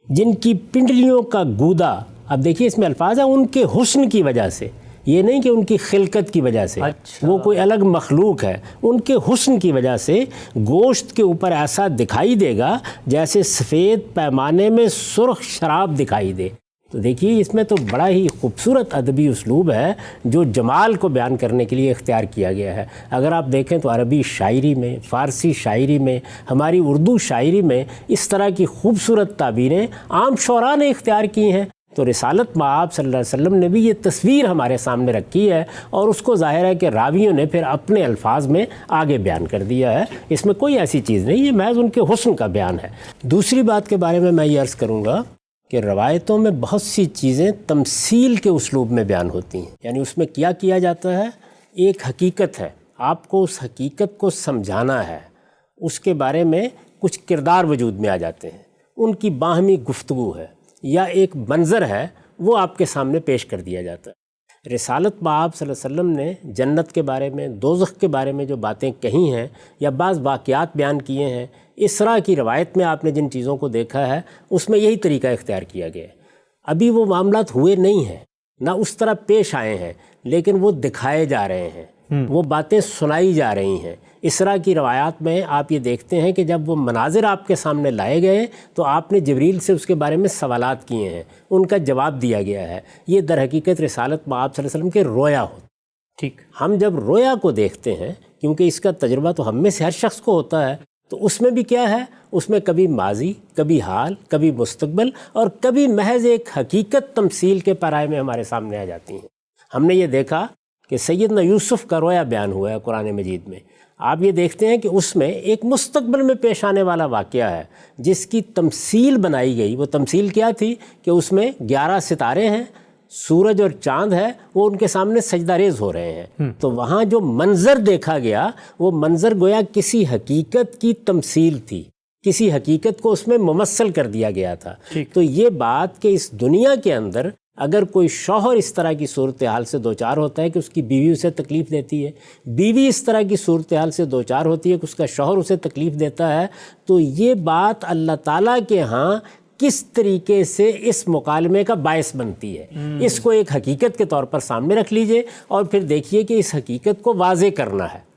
جن کی پنڈلیوں کا گودا، اب دیکھیے اس میں الفاظ ہیں ان کے حسن کی وجہ سے، یہ نہیں کہ ان کی خلقت کی وجہ سے، وہ کوئی الگ مخلوق ہے، ان کے حسن کی وجہ سے گوشت کے اوپر ایسا دکھائی دے گا جیسے سفید پیمانے میں سرخ شراب دکھائی دے، تو دیکھیے اس میں تو بڑا ہی خوبصورت ادبی اسلوب ہے جو جمال کو بیان کرنے کے لیے اختیار کیا گیا ہے۔ اگر آپ دیکھیں تو عربی شاعری میں، فارسی شاعری میں، ہماری اردو شاعری میں اس طرح کی خوبصورت تعبیریں عام شعراء نے اختیار کی ہیں۔ تو رسالت مآب صلی اللہ علیہ وسلم نے بھی یہ تصویر ہمارے سامنے رکھی ہے اور اس کو ظاہر ہے کہ راویوں نے پھر اپنے الفاظ میں آگے بیان کر دیا ہے۔ اس میں کوئی ایسی چیز نہیں، یہ محض ان کے حسن کا بیان ہے۔ دوسری بات کے بارے میں یہ عرض کروں گا کہ روایتوں میں بہت سی چیزیں تمثیل کے اسلوب میں بیان ہوتی ہیں، یعنی اس میں کیا جاتا ہے، ایک حقیقت ہے، آپ کو اس حقیقت کو سمجھانا ہے، اس کے بارے میں کچھ کردار وجود میں آ جاتے ہیں، ان کی باہمی گفتگو ہے یا ایک منظر ہے، وہ آپ کے سامنے پیش کر دیا جاتا ہے۔ رسالت مآب صلی اللہ علیہ وسلم نے جنت کے بارے میں، دوزخ کے بارے میں جو باتیں کہی ہیں یا بعض واقعات بیان کیے ہیں، اسراء کی روایت میں آپ نے جن چیزوں کو دیکھا ہے اس میں یہی طریقہ اختیار کیا گیا ہے۔ ابھی وہ معاملات ہوئے نہیں ہیں، نہ اس طرح پیش آئے ہیں، لیکن وہ دکھائے جا رہے ہیں، وہ باتیں سنائی جا رہی ہیں۔ اسراء کی روایات میں آپ یہ دیکھتے ہیں کہ جب وہ مناظر آپ کے سامنے لائے گئے تو آپ نے جبریل سے اس کے بارے میں سوالات کیے ہیں، ان کا جواب دیا گیا ہے۔ یہ در حقیقت رسالت مآب صلی اللہ علیہ وسلم کے رویا ہوتا ہے۔ ٹھیک، ہم جب رویا کو دیکھتے ہیں، کیونکہ اس کا تجربہ تو ہم میں سے ہر شخص کو ہوتا ہے، تو اس میں بھی کیا ہے، اس میں کبھی ماضی، کبھی حال، کبھی مستقبل اور کبھی محض ایک حقیقت تمثیل کے پیرائے میں ہمارے سامنے آ جاتی ہیں۔ ہم نے یہ دیکھا کہ سیدنا یوسف کا رویا بیان ہوا ہے قرآن مجید میں۔ آپ یہ دیکھتے ہیں کہ اس میں ایک مستقبل میں پیش آنے والا واقعہ ہے جس کی تمثیل بنائی گئی۔ وہ تمثیل کیا تھی کہ اس میں 11 ستارے ہیں، سورج اور چاند ہے، وہ ان کے سامنے سجدہ ریز ہو رہے ہیں۔ تو وہاں جو منظر دیکھا گیا وہ منظر گویا کسی حقیقت کی تمثیل تھی، کسی حقیقت کو اس میں ممثل کر دیا گیا تھا۔ تو یہ بات کہ اس دنیا کے اندر اگر کوئی شوہر اس طرح کی صورتحال سے دوچار ہوتا ہے کہ اس کی بیوی اسے تکلیف دیتی ہے، بیوی اس طرح کی صورتحال سے دوچار ہوتی ہے کہ اس کا شوہر اسے تکلیف دیتا ہے، تو یہ بات اللہ تعالیٰ کے ہاں کس طریقے سے اس مکالمے کا باعث بنتی ہے، اس کو ایک حقیقت کے طور پر سامنے رکھ لیجئے اور پھر دیکھیے کہ اس حقیقت کو واضح کرنا ہے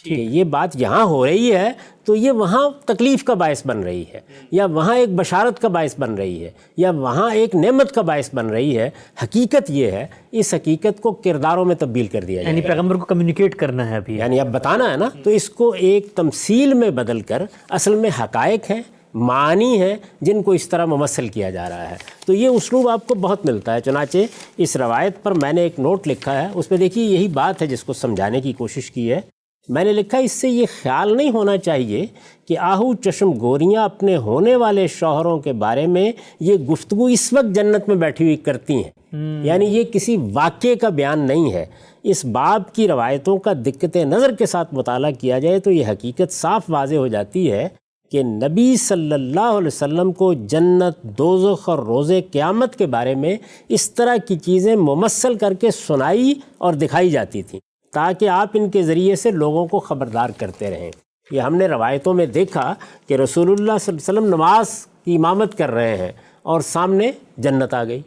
کہ یہ بات یہاں ہو رہی ہے تو یہ وہاں تکلیف کا باعث بن رہی ہے، یا وہاں ایک بشارت کا باعث بن رہی ہے، یا وہاں ایک نعمت کا باعث بن رہی ہے۔ حقیقت یہ ہے، اس حقیقت کو کرداروں میں تبدیل کر دیا جائے، یعنی پیغمبر کو کمیونیکیٹ کرنا ہے ابھی، یعنی اب بتانا ہے نا، تو اس کو ایک تمثیل میں بدل کر اصل میں حقائق ہیں، معانی ہیں جن کو اس طرح ممثل کیا جا رہا ہے۔ تو یہ اسلوب آپ کو بہت ملتا ہے۔ چنانچہ اس روایت پر میں نے ایک نوٹ لکھا ہے، اس میں دیکھیے یہی بات ہے جس کو سمجھانے کی کوشش کی ہے۔ میں نے لکھا اس سے یہ خیال نہیں ہونا چاہیے کہ آہو چشم گوریاں اپنے ہونے والے شوہروں کے بارے میں یہ گفتگو اس وقت جنت میں بیٹھی ہوئی کرتی ہیں، یعنی یہ کسی واقعے کا بیان نہیں ہے۔ اس باب کی روایتوں کا دقت نظر کے ساتھ مطالعہ کیا جائے تو یہ حقیقت صاف واضح ہو جاتی ہے کہ نبی صلی اللہ علیہ وسلم کو جنت، دوزخ اور روز قیامت کے بارے میں اس طرح کی چیزیں ممثل کر کے سنائی اور دکھائی جاتی تھیں تاکہ آپ ان کے ذریعے سے لوگوں کو خبردار کرتے رہیں۔ یہ ہم نے روایتوں میں دیکھا کہ رسول اللہ صلی اللہ علیہ وسلم نماز کی امامت کر رہے ہیں اور سامنے جنت آ گئی،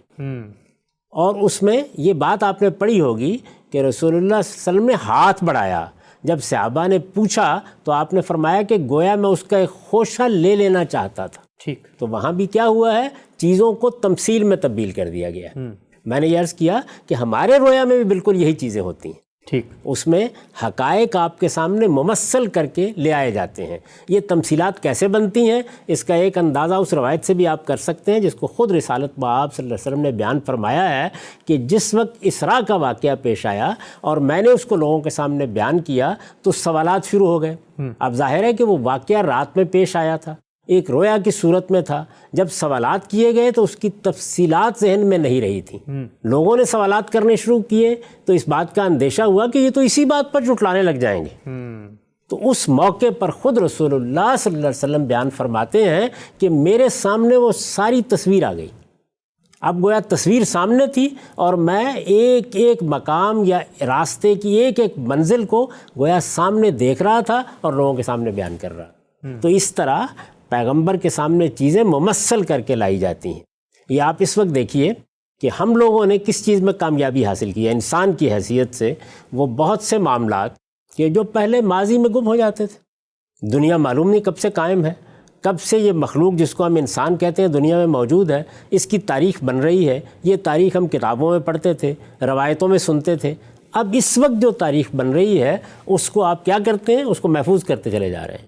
اور اس میں یہ بات آپ نے پڑھی ہوگی کہ رسول اللہ صلی اللہ علیہ وسلم نے ہاتھ بڑھایا۔ جب صحابہ نے پوچھا تو آپ نے فرمایا کہ گویا میں اس کا ایک خوشہ لے لینا چاہتا تھا۔ ٹھیک، تو وہاں بھی کیا ہوا ہے، چیزوں کو تمثیل میں تبدیل کر دیا گیا۔ میں نے یہ عرض کیا کہ ہمارے رویا میں بھی بالکل یہی چیزیں ہوتی ہیں، ٹھیک، اس میں حقائق آپ کے سامنے ممثل کر کے لے آئے جاتے ہیں۔ یہ تمثیلات کیسے بنتی ہیں، اس کا ایک اندازہ اس روایت سے بھی آپ کر سکتے ہیں جس کو خود رسالت مآب صلی اللہ علیہ وسلم نے بیان فرمایا ہے کہ جس وقت اسراء کا واقعہ پیش آیا اور میں نے اس کو لوگوں کے سامنے بیان کیا تو سوالات شروع ہو گئے۔ اب ظاہر ہے کہ وہ واقعہ رات میں پیش آیا تھا، ایک رویا کی صورت میں تھا۔ جب سوالات کیے گئے تو اس کی تفصیلات ذہن میں نہیں رہی تھی، لوگوں نے سوالات کرنے شروع کیے تو اس بات کا اندیشہ ہوا کہ یہ تو اسی بات پر جھٹلانے لگ جائیں گے۔ تو اس موقع پر خود رسول اللہ صلی اللہ علیہ وسلم بیان فرماتے ہیں کہ میرے سامنے وہ ساری تصویر آ گئی۔ اب گویا تصویر سامنے تھی اور میں ایک ایک مقام یا راستے کی ایک ایک منزل کو گویا سامنے دیکھ رہا تھا اور لوگوں کے سامنے بیان کر رہا۔ تو اس طرح پیغمبر کے سامنے چیزیں ممثل کر کے لائی جاتی ہیں۔ یہ آپ اس وقت دیکھیے کہ ہم لوگوں نے کس چیز میں کامیابی حاصل کی ہے انسان کی حیثیت سے۔ وہ بہت سے معاملات کہ جو پہلے ماضی میں گم ہو جاتے تھے، دنیا معلوم نہیں کب سے قائم ہے، کب سے یہ مخلوق جس کو ہم انسان کہتے ہیں دنیا میں موجود ہے، اس کی تاریخ بن رہی ہے۔ یہ تاریخ ہم کتابوں میں پڑھتے تھے، روایتوں میں سنتے تھے، اب اس وقت جو تاریخ بن رہی ہے اس کو آپ کیا کرتے ہیں؟ اس کو محفوظ کرتے چلے جا رہے ہیں۔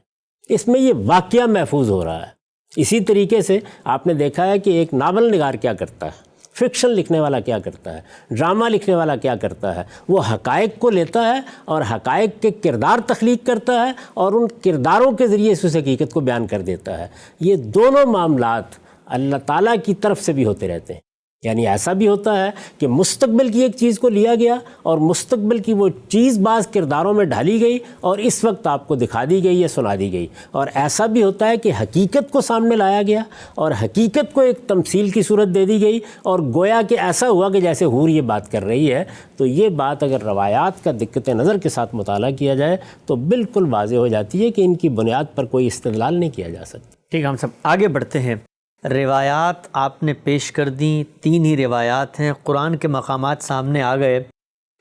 اس میں یہ واقعہ محفوظ ہو رہا ہے۔ اسی طریقے سے آپ نے دیکھا ہے کہ ایک ناول نگار کیا کرتا ہے، فکشن لکھنے والا کیا کرتا ہے، ڈرامہ لکھنے والا کیا کرتا ہے، وہ حقائق کو لیتا ہے اور حقائق کے کردار تخلیق کرتا ہے اور ان کرداروں کے ذریعے اس حقیقت کو بیان کر دیتا ہے۔ یہ دونوں معاملات اللہ تعالیٰ کی طرف سے بھی ہوتے رہتے ہیں۔ یعنی ایسا بھی ہوتا ہے کہ مستقبل کی ایک چیز کو لیا گیا اور مستقبل کی وہ چیز بعض کرداروں میں ڈھالی گئی اور اس وقت آپ کو دکھا دی گئی یا سنا دی گئی، اور ایسا بھی ہوتا ہے کہ حقیقت کو سامنے لایا گیا اور حقیقت کو ایک تمثیل کی صورت دے دی گئی اور گویا کہ ایسا ہوا کہ جیسے حور یہ بات کر رہی ہے۔ تو یہ بات اگر روایات کا دقت نظر کے ساتھ مطالعہ کیا جائے تو بالکل واضح ہو جاتی ہے کہ ان کی بنیاد پر کوئی استدلال نہیں کیا جا سکتا۔ ٹھیک ہے، ہم سب آگے بڑھتے ہیں۔ روایات آپ نے پیش کر دیں، 3 ہی روایات ہیں، قرآن کے مقامات سامنے آ گئے۔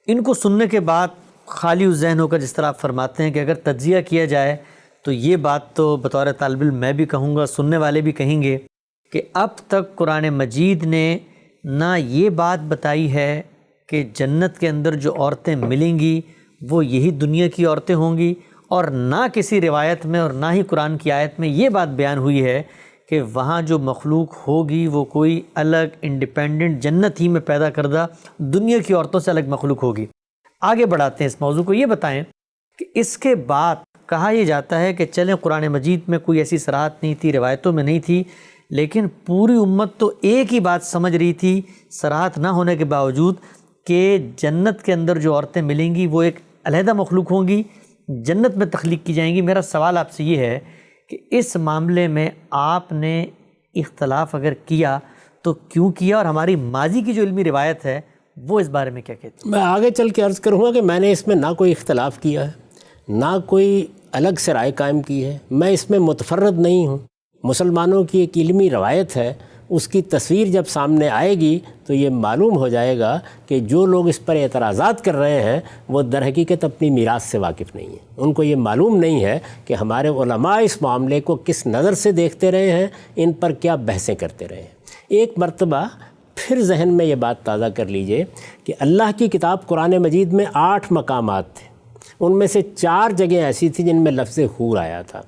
ان کو سننے کے بعد خالی ذہن ہو کر جس طرح آپ فرماتے ہیں کہ اگر تجزیہ کیا جائے تو یہ بات تو بطور طالب علم میں بھی کہوں گا، سننے والے بھی کہیں گے کہ اب تک قرآن مجید نے نہ یہ بات بتائی ہے کہ جنت کے اندر جو عورتیں ملیں گی وہ یہی دنیا کی عورتیں ہوں گی، اور نہ کسی روایت میں اور نہ ہی قرآن کی آیت میں یہ بات بیان ہوئی ہے کہ وہاں جو مخلوق ہوگی وہ کوئی الگ انڈیپینڈنٹ جنت ہی میں پیدا کردہ دنیا کی عورتوں سے الگ مخلوق ہوگی۔ آگے بڑھاتے ہیں اس موضوع کو، یہ بتائیں کہ اس کے بعد کہا یہ جاتا ہے کہ چلیں قرآن مجید میں کوئی ایسی صراحت نہیں تھی، روایتوں میں نہیں تھی، لیکن پوری امت تو ایک ہی بات سمجھ رہی تھی صراحت نہ ہونے کے باوجود کہ جنت کے اندر جو عورتیں ملیں گی وہ ایک علیحدہ مخلوق ہوں گی، جنت میں تخلیق کی جائیں گی۔ میرا سوال آپ سے یہ ہے کہ اس معاملے میں آپ نے اختلاف اگر کیا تو کیوں کیا، اور ہماری ماضی کی جو علمی روایت ہے وہ اس بارے میں کیا کہتی ہے؟ میں آگے چل کے عرض کروں گا کہ میں نے اس میں نہ کوئی اختلاف کیا ہے، نہ کوئی الگ سے رائے قائم کی ہے، میں اس میں متفرد نہیں ہوں۔ مسلمانوں کی ایک علمی روایت ہے، اس کی تصویر جب سامنے آئے گی تو یہ معلوم ہو جائے گا کہ جو لوگ اس پر اعتراضات کر رہے ہیں وہ در حقیقت اپنی میراث سے واقف نہیں ہیں۔ ان کو یہ معلوم نہیں ہے کہ ہمارے علماء اس معاملے کو کس نظر سے دیکھتے رہے ہیں، ان پر کیا بحثیں کرتے رہے ہیں۔ ایک مرتبہ پھر ذہن میں یہ بات تازہ کر لیجئے کہ اللہ کی کتاب قرآن مجید میں 8 مقامات تھے، ان میں سے 4 جگہیں ایسی تھیں جن میں لفظ حور آیا تھا۔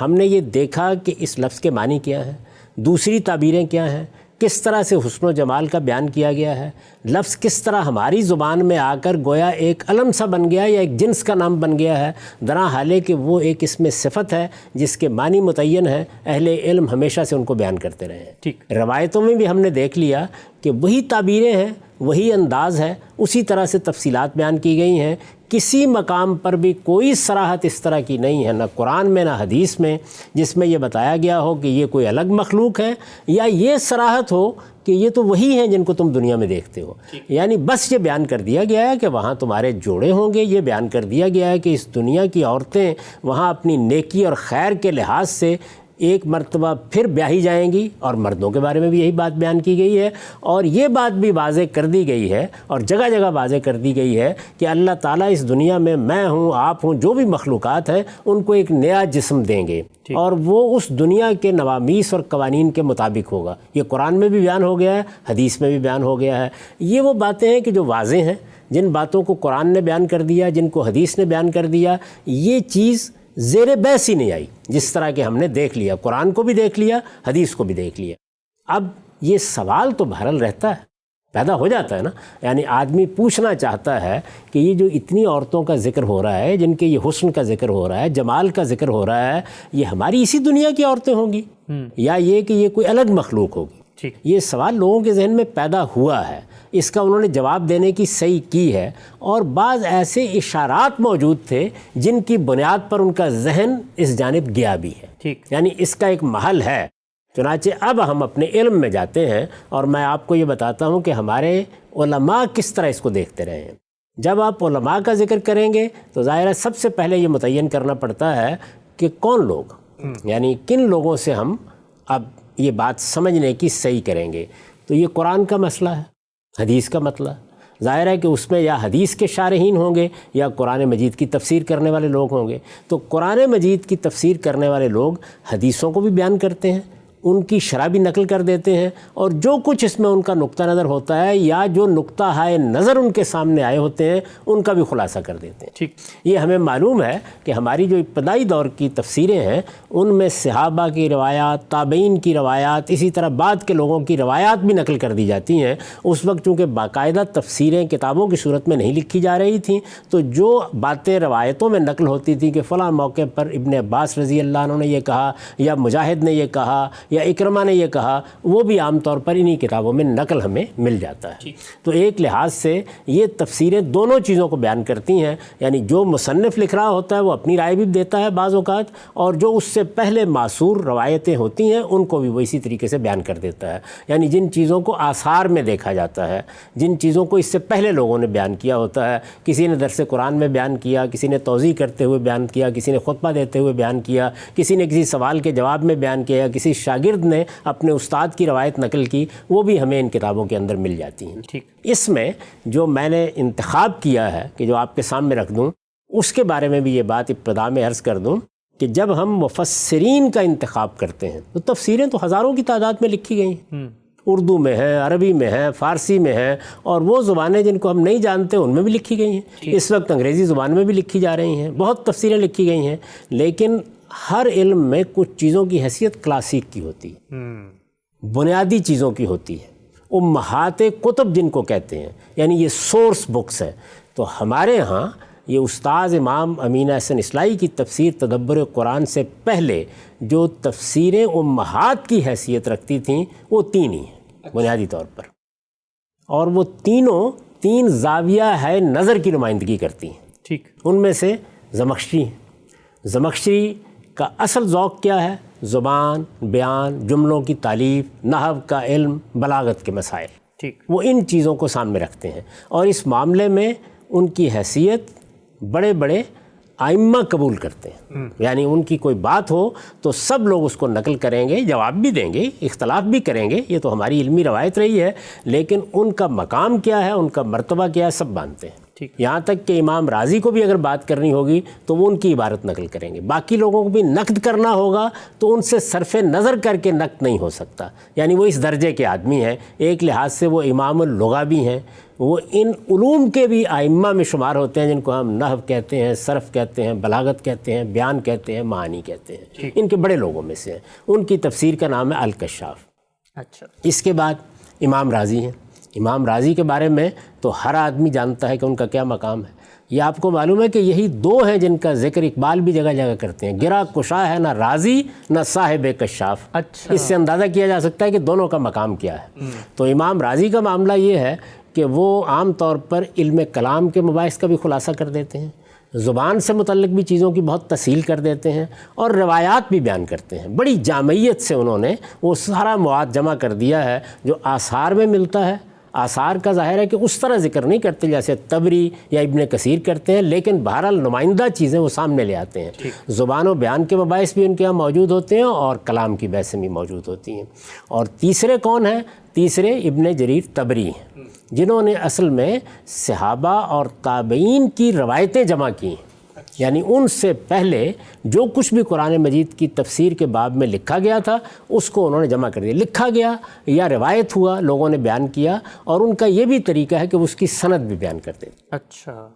ہم نے یہ دیکھا کہ اس لفظ کے معنی کیا ہیں، دوسری تعبیریں کیا ہیں، کس طرح سے حسن و جمال کا بیان کیا گیا ہے، لفظ کس طرح ہماری زبان میں آ کر گویا ایک علم سا بن گیا یا ایک جنس کا نام بن گیا ہے، درا حالے کہ وہ ایک اس میں صفت ہے جس کے معنی متعین ہے۔ اہل علم ہمیشہ سے ان کو بیان کرتے رہے ہیں۔ ٹھیک، روایتوں میں بھی ہم نے دیکھ لیا کہ وہی تعبیریں ہیں، وہی انداز ہے، اسی طرح سے تفصیلات بیان کی گئی ہیں۔ کسی مقام پر بھی کوئی صراحت اس طرح کی نہیں ہے، نہ قرآن میں نہ حدیث میں، جس میں یہ بتایا گیا ہو کہ یہ کوئی الگ مخلوق ہے، یا یہ صراحت ہو کہ یہ تو وہی ہیں جن کو تم دنیا میں دیکھتے ہو۔ یعنی بس یہ بیان کر دیا گیا ہے کہ وہاں تمہارے جوڑے ہوں گے، یہ بیان کر دیا گیا ہے کہ اس دنیا کی عورتیں وہاں اپنی نیکی اور خیر کے لحاظ سے ایک مرتبہ پھر بیاہی جائیں گی، اور مردوں کے بارے میں بھی یہی بات بیان کی گئی ہے۔ اور یہ بات بھی واضح کر دی گئی ہے اور جگہ جگہ واضح کر دی گئی ہے کہ اللہ تعالیٰ اس دنیا میں ہوں، آپ ہوں، جو بھی مخلوقات ہیں ان کو ایک نیا جسم دیں گے، اور وہ اس دنیا کے نوامیس اور قوانین کے مطابق ہوگا۔ یہ قرآن میں بھی بیان ہو گیا ہے، حدیث میں بھی بیان ہو گیا ہے۔ یہ وہ باتیں ہیں کہ جو واضح ہیں، جن باتوں کو قرآن نے بیان کر دیا، جن کو حدیث نے بیان کر دیا، یہ چیز زیر بحث ہی نہیں آئی، جس طرح کہ ہم نے دیکھ لیا، قرآن کو بھی دیکھ لیا، حدیث کو بھی دیکھ لیا۔ اب یہ سوال تو بہرحال رہتا ہے، پیدا ہو جاتا ہے نا، یعنی آدمی پوچھنا چاہتا ہے کہ یہ جو اتنی عورتوں کا ذکر ہو رہا ہے، جن کے یہ حسن کا ذکر ہو رہا ہے، جمال کا ذکر ہو رہا ہے، یہ ہماری اسی دنیا کی عورتیں ہوں گی یا یہ کہ یہ کوئی الگ مخلوق ہوگی؟ یہ سوال لوگوں کے ذہن میں پیدا ہوا ہے، اس کا انہوں نے جواب دینے کی صحیح کی ہے، اور بعض ایسے اشارات موجود تھے جن کی بنیاد پر ان کا ذہن اس جانب گیا بھی ہے، یعنی اس کا ایک محل ہے۔ چنانچہ اب ہم اپنے علم میں جاتے ہیں اور میں آپ کو یہ بتاتا ہوں کہ ہمارے علماء کس طرح اس کو دیکھتے رہے ہیں۔ جب آپ علماء کا ذکر کریں گے تو ظاہر ہے سب سے پہلے یہ متعین کرنا پڑتا ہے کہ کون لوگ، یعنی کن لوگوں سے ہم اب یہ بات سمجھنے کی صحیح کریں گے۔ تو یہ قرآن کا مسئلہ ہے، حدیث کا مسئلہ، ظاہر ہے کہ اس میں یا حدیث کے شارحین ہوں گے یا قرآن مجید کی تفسیر کرنے والے لوگ ہوں گے. تو قرآن مجید کی تفسیر کرنے والے لوگ حدیثوں کو بھی بیان کرتے ہیں, ان کی شرح بھی نقل کر دیتے ہیں, اور جو کچھ اس میں ان کا نقطہ نظر ہوتا ہے یا جو نقطہ ہائے نظر ان کے سامنے آئے ہوتے ہیں ان کا بھی خلاصہ کر دیتے ہیں. ٹھیک. یہ ہمیں معلوم ہے کہ ہماری جو ابتدائی دور کی تفسیریں ہیں ان میں صحابہ کی روایات, تابعین کی روایات, اسی طرح بعد کے لوگوں کی روایات بھی نقل کر دی جاتی ہیں. اس وقت چونکہ باقاعدہ تفسیریں کتابوں کی صورت میں نہیں لکھی جا رہی تھیں, تو جو باتیں روایتوں میں نقل ہوتی تھیں کہ فلاں موقع پر ابن عباس رضی اللہ عنہ نے یہ کہا یا مجاہد نے یہ کہا یا اکرمہ نے یہ کہا, وہ بھی عام طور پر انہی کتابوں میں نقل ہمیں مل جاتا ہے. تو ایک لحاظ سے یہ تفسیریں دونوں چیزوں کو بیان کرتی ہیں, یعنی جو مصنف لکھ رہا ہوتا ہے وہ اپنی رائے بھی دیتا ہے بعض اوقات, اور جو اس سے پہلے معصور روایتیں ہوتی ہیں ان کو بھی وہ اسی طریقے سے بیان کر دیتا ہے. یعنی جن چیزوں کو آثار میں دیکھا جاتا ہے, جن چیزوں کو اس سے پہلے لوگوں نے بیان کیا ہوتا ہے, کسی نے درس قرآن میں بیان کیا, کسی نے توضیح کرتے ہوئے بیان کیا, کسی نے خطبہ دیتے ہوئے بیان کیا, کسی نے کسی سوال کے جواب میں بیان کیا, کسی شاگرد نے اپنے استاد کی روایت نقل کی, وہ بھی ہمیں ان کتابوں کے اندر مل جاتی ہیں. ٹھیک. اس میں جو میں نے انتخاب کیا ہے کہ جو آپ کے سامنے رکھ دوں, اس کے بارے میں بھی یہ بات ابتدا میں عرض کر دوں کہ جب ہم مفسرین کا انتخاب کرتے ہیں تو تفسیریں تو ہزاروں کی تعداد میں لکھی گئی ہیں. اردو میں ہے, عربی میں ہے, فارسی میں ہے, اور وہ زبانیں جن کو ہم نہیں جانتے ان میں بھی لکھی گئی ہیں. اس وقت انگریزی زبان میں بھی لکھی جا رہی ہیں, بہت تفسیریں لکھی گئی ہیں. لیکن ہر علم میں کچھ چیزوں کی حیثیت کلاسیک کی ہوتی ہے, بنیادی چیزوں کی ہوتی ہے, امہات کتب جن کو کہتے ہیں, یعنی یہ سورس بکس ہیں. تو ہمارے ہاں یہ استاذ امام امین احسن اصلاحی کی تفسیر تدبر قرآن سے پہلے جو تفسیریں امہات کی حیثیت رکھتی تھیں وہ تین ہی ہیں بنیادی طور پر, اور وہ تینوں تین زاویہ ہے نظر کی نمائندگی کرتی ہیں. ٹھیک. ان میں سے زمخشری ہیں. زمخشری کا اصل ذوق کیا ہے؟ زبان, بیان, جملوں کی تالیف, نحو کا علم, بلاغت کے مسائل. ٹھیک. وہ ان چیزوں کو سامنے رکھتے ہیں, اور اس معاملے میں ان کی حیثیت بڑے بڑے ائمہ قبول کرتے ہیں. یعنی ان کی کوئی بات ہو تو سب لوگ اس کو نقل کریں گے, جواب بھی دیں گے, اختلاف بھی کریں گے, یہ تو ہماری علمی روایت رہی ہے. لیکن ان کا مقام کیا ہے, ان کا مرتبہ کیا ہے, سب مانتے ہیں. یہاں تک کہ امام راضی کو بھی اگر بات کرنی ہوگی تو وہ ان کی عبارت نقل کریں گے. باقی لوگوں کو بھی نقد کرنا ہوگا تو ان سے صرف نظر کر کے نقد نہیں ہو سکتا. یعنی وہ اس درجے کے آدمی ہیں. ایک لحاظ سے وہ امام اللغہ بھی ہیں, وہ ان علوم کے بھی ائمہ میں شمار ہوتے ہیں جن کو ہم نحو کہتے ہیں, صرف کہتے ہیں, بلاغت کہتے ہیں, بیان کہتے ہیں, معانی کہتے ہیں. ان کے بڑے لوگوں میں سے ہیں. ان کی تفسیر کا نام ہے الکشاف. اچھا. اس کے بعد امام راضی ہیں. امام راضی کے بارے میں تو ہر آدمی جانتا ہے کہ ان کا کیا مقام ہے. یہ آپ کو معلوم ہے کہ یہی دو ہیں جن کا ذکر اقبال بھی جگہ جگہ کرتے ہیں. گرا کشا ہے نہ راضی نہ صاحب کشاف. اچھا. اس سے اندازہ کیا جا سکتا ہے کہ دونوں کا مقام کیا ہے. تو امام راضی کا معاملہ یہ ہے کہ وہ عام طور پر علم کلام کے مباحث کا بھی خلاصہ کر دیتے ہیں, زبان سے متعلق بھی چیزوں کی بہت تفصیل کر دیتے ہیں, اور روایات بھی بیان کرتے ہیں. بڑی جامعیت سے انہوں نے وہ سارا مواد جمع کر دیا ہے جو آثار میں ملتا ہے. آثار کا ظاہر ہے کہ اس طرح ذکر نہیں کرتے جیسے طبری یا ابن کثیر کرتے ہیں, لیکن بہرحال نمائندہ چیزیں وہ سامنے لے آتے ہیں. زبان و بیان کے مباحث بھی ان کے یہاں موجود ہوتے ہیں اور کلام کی بحثیں بھی موجود ہوتی ہیں. اور تیسرے کون ہیں؟ تیسرے ابن جریر طبری ہیں, جنہوں نے اصل میں صحابہ اور تابعین کی روایتیں جمع کی ہیں. یعنی ان سے پہلے جو کچھ بھی قرآن مجید کی تفسیر کے باب میں لکھا گیا تھا اس کو انہوں نے جمع کر دیا. لکھا گیا یا روایت ہوا, لوگوں نے بیان کیا, اور ان کا یہ بھی طریقہ ہے کہ اس کی سند بھی بیان کرتے ہیں. اچھا.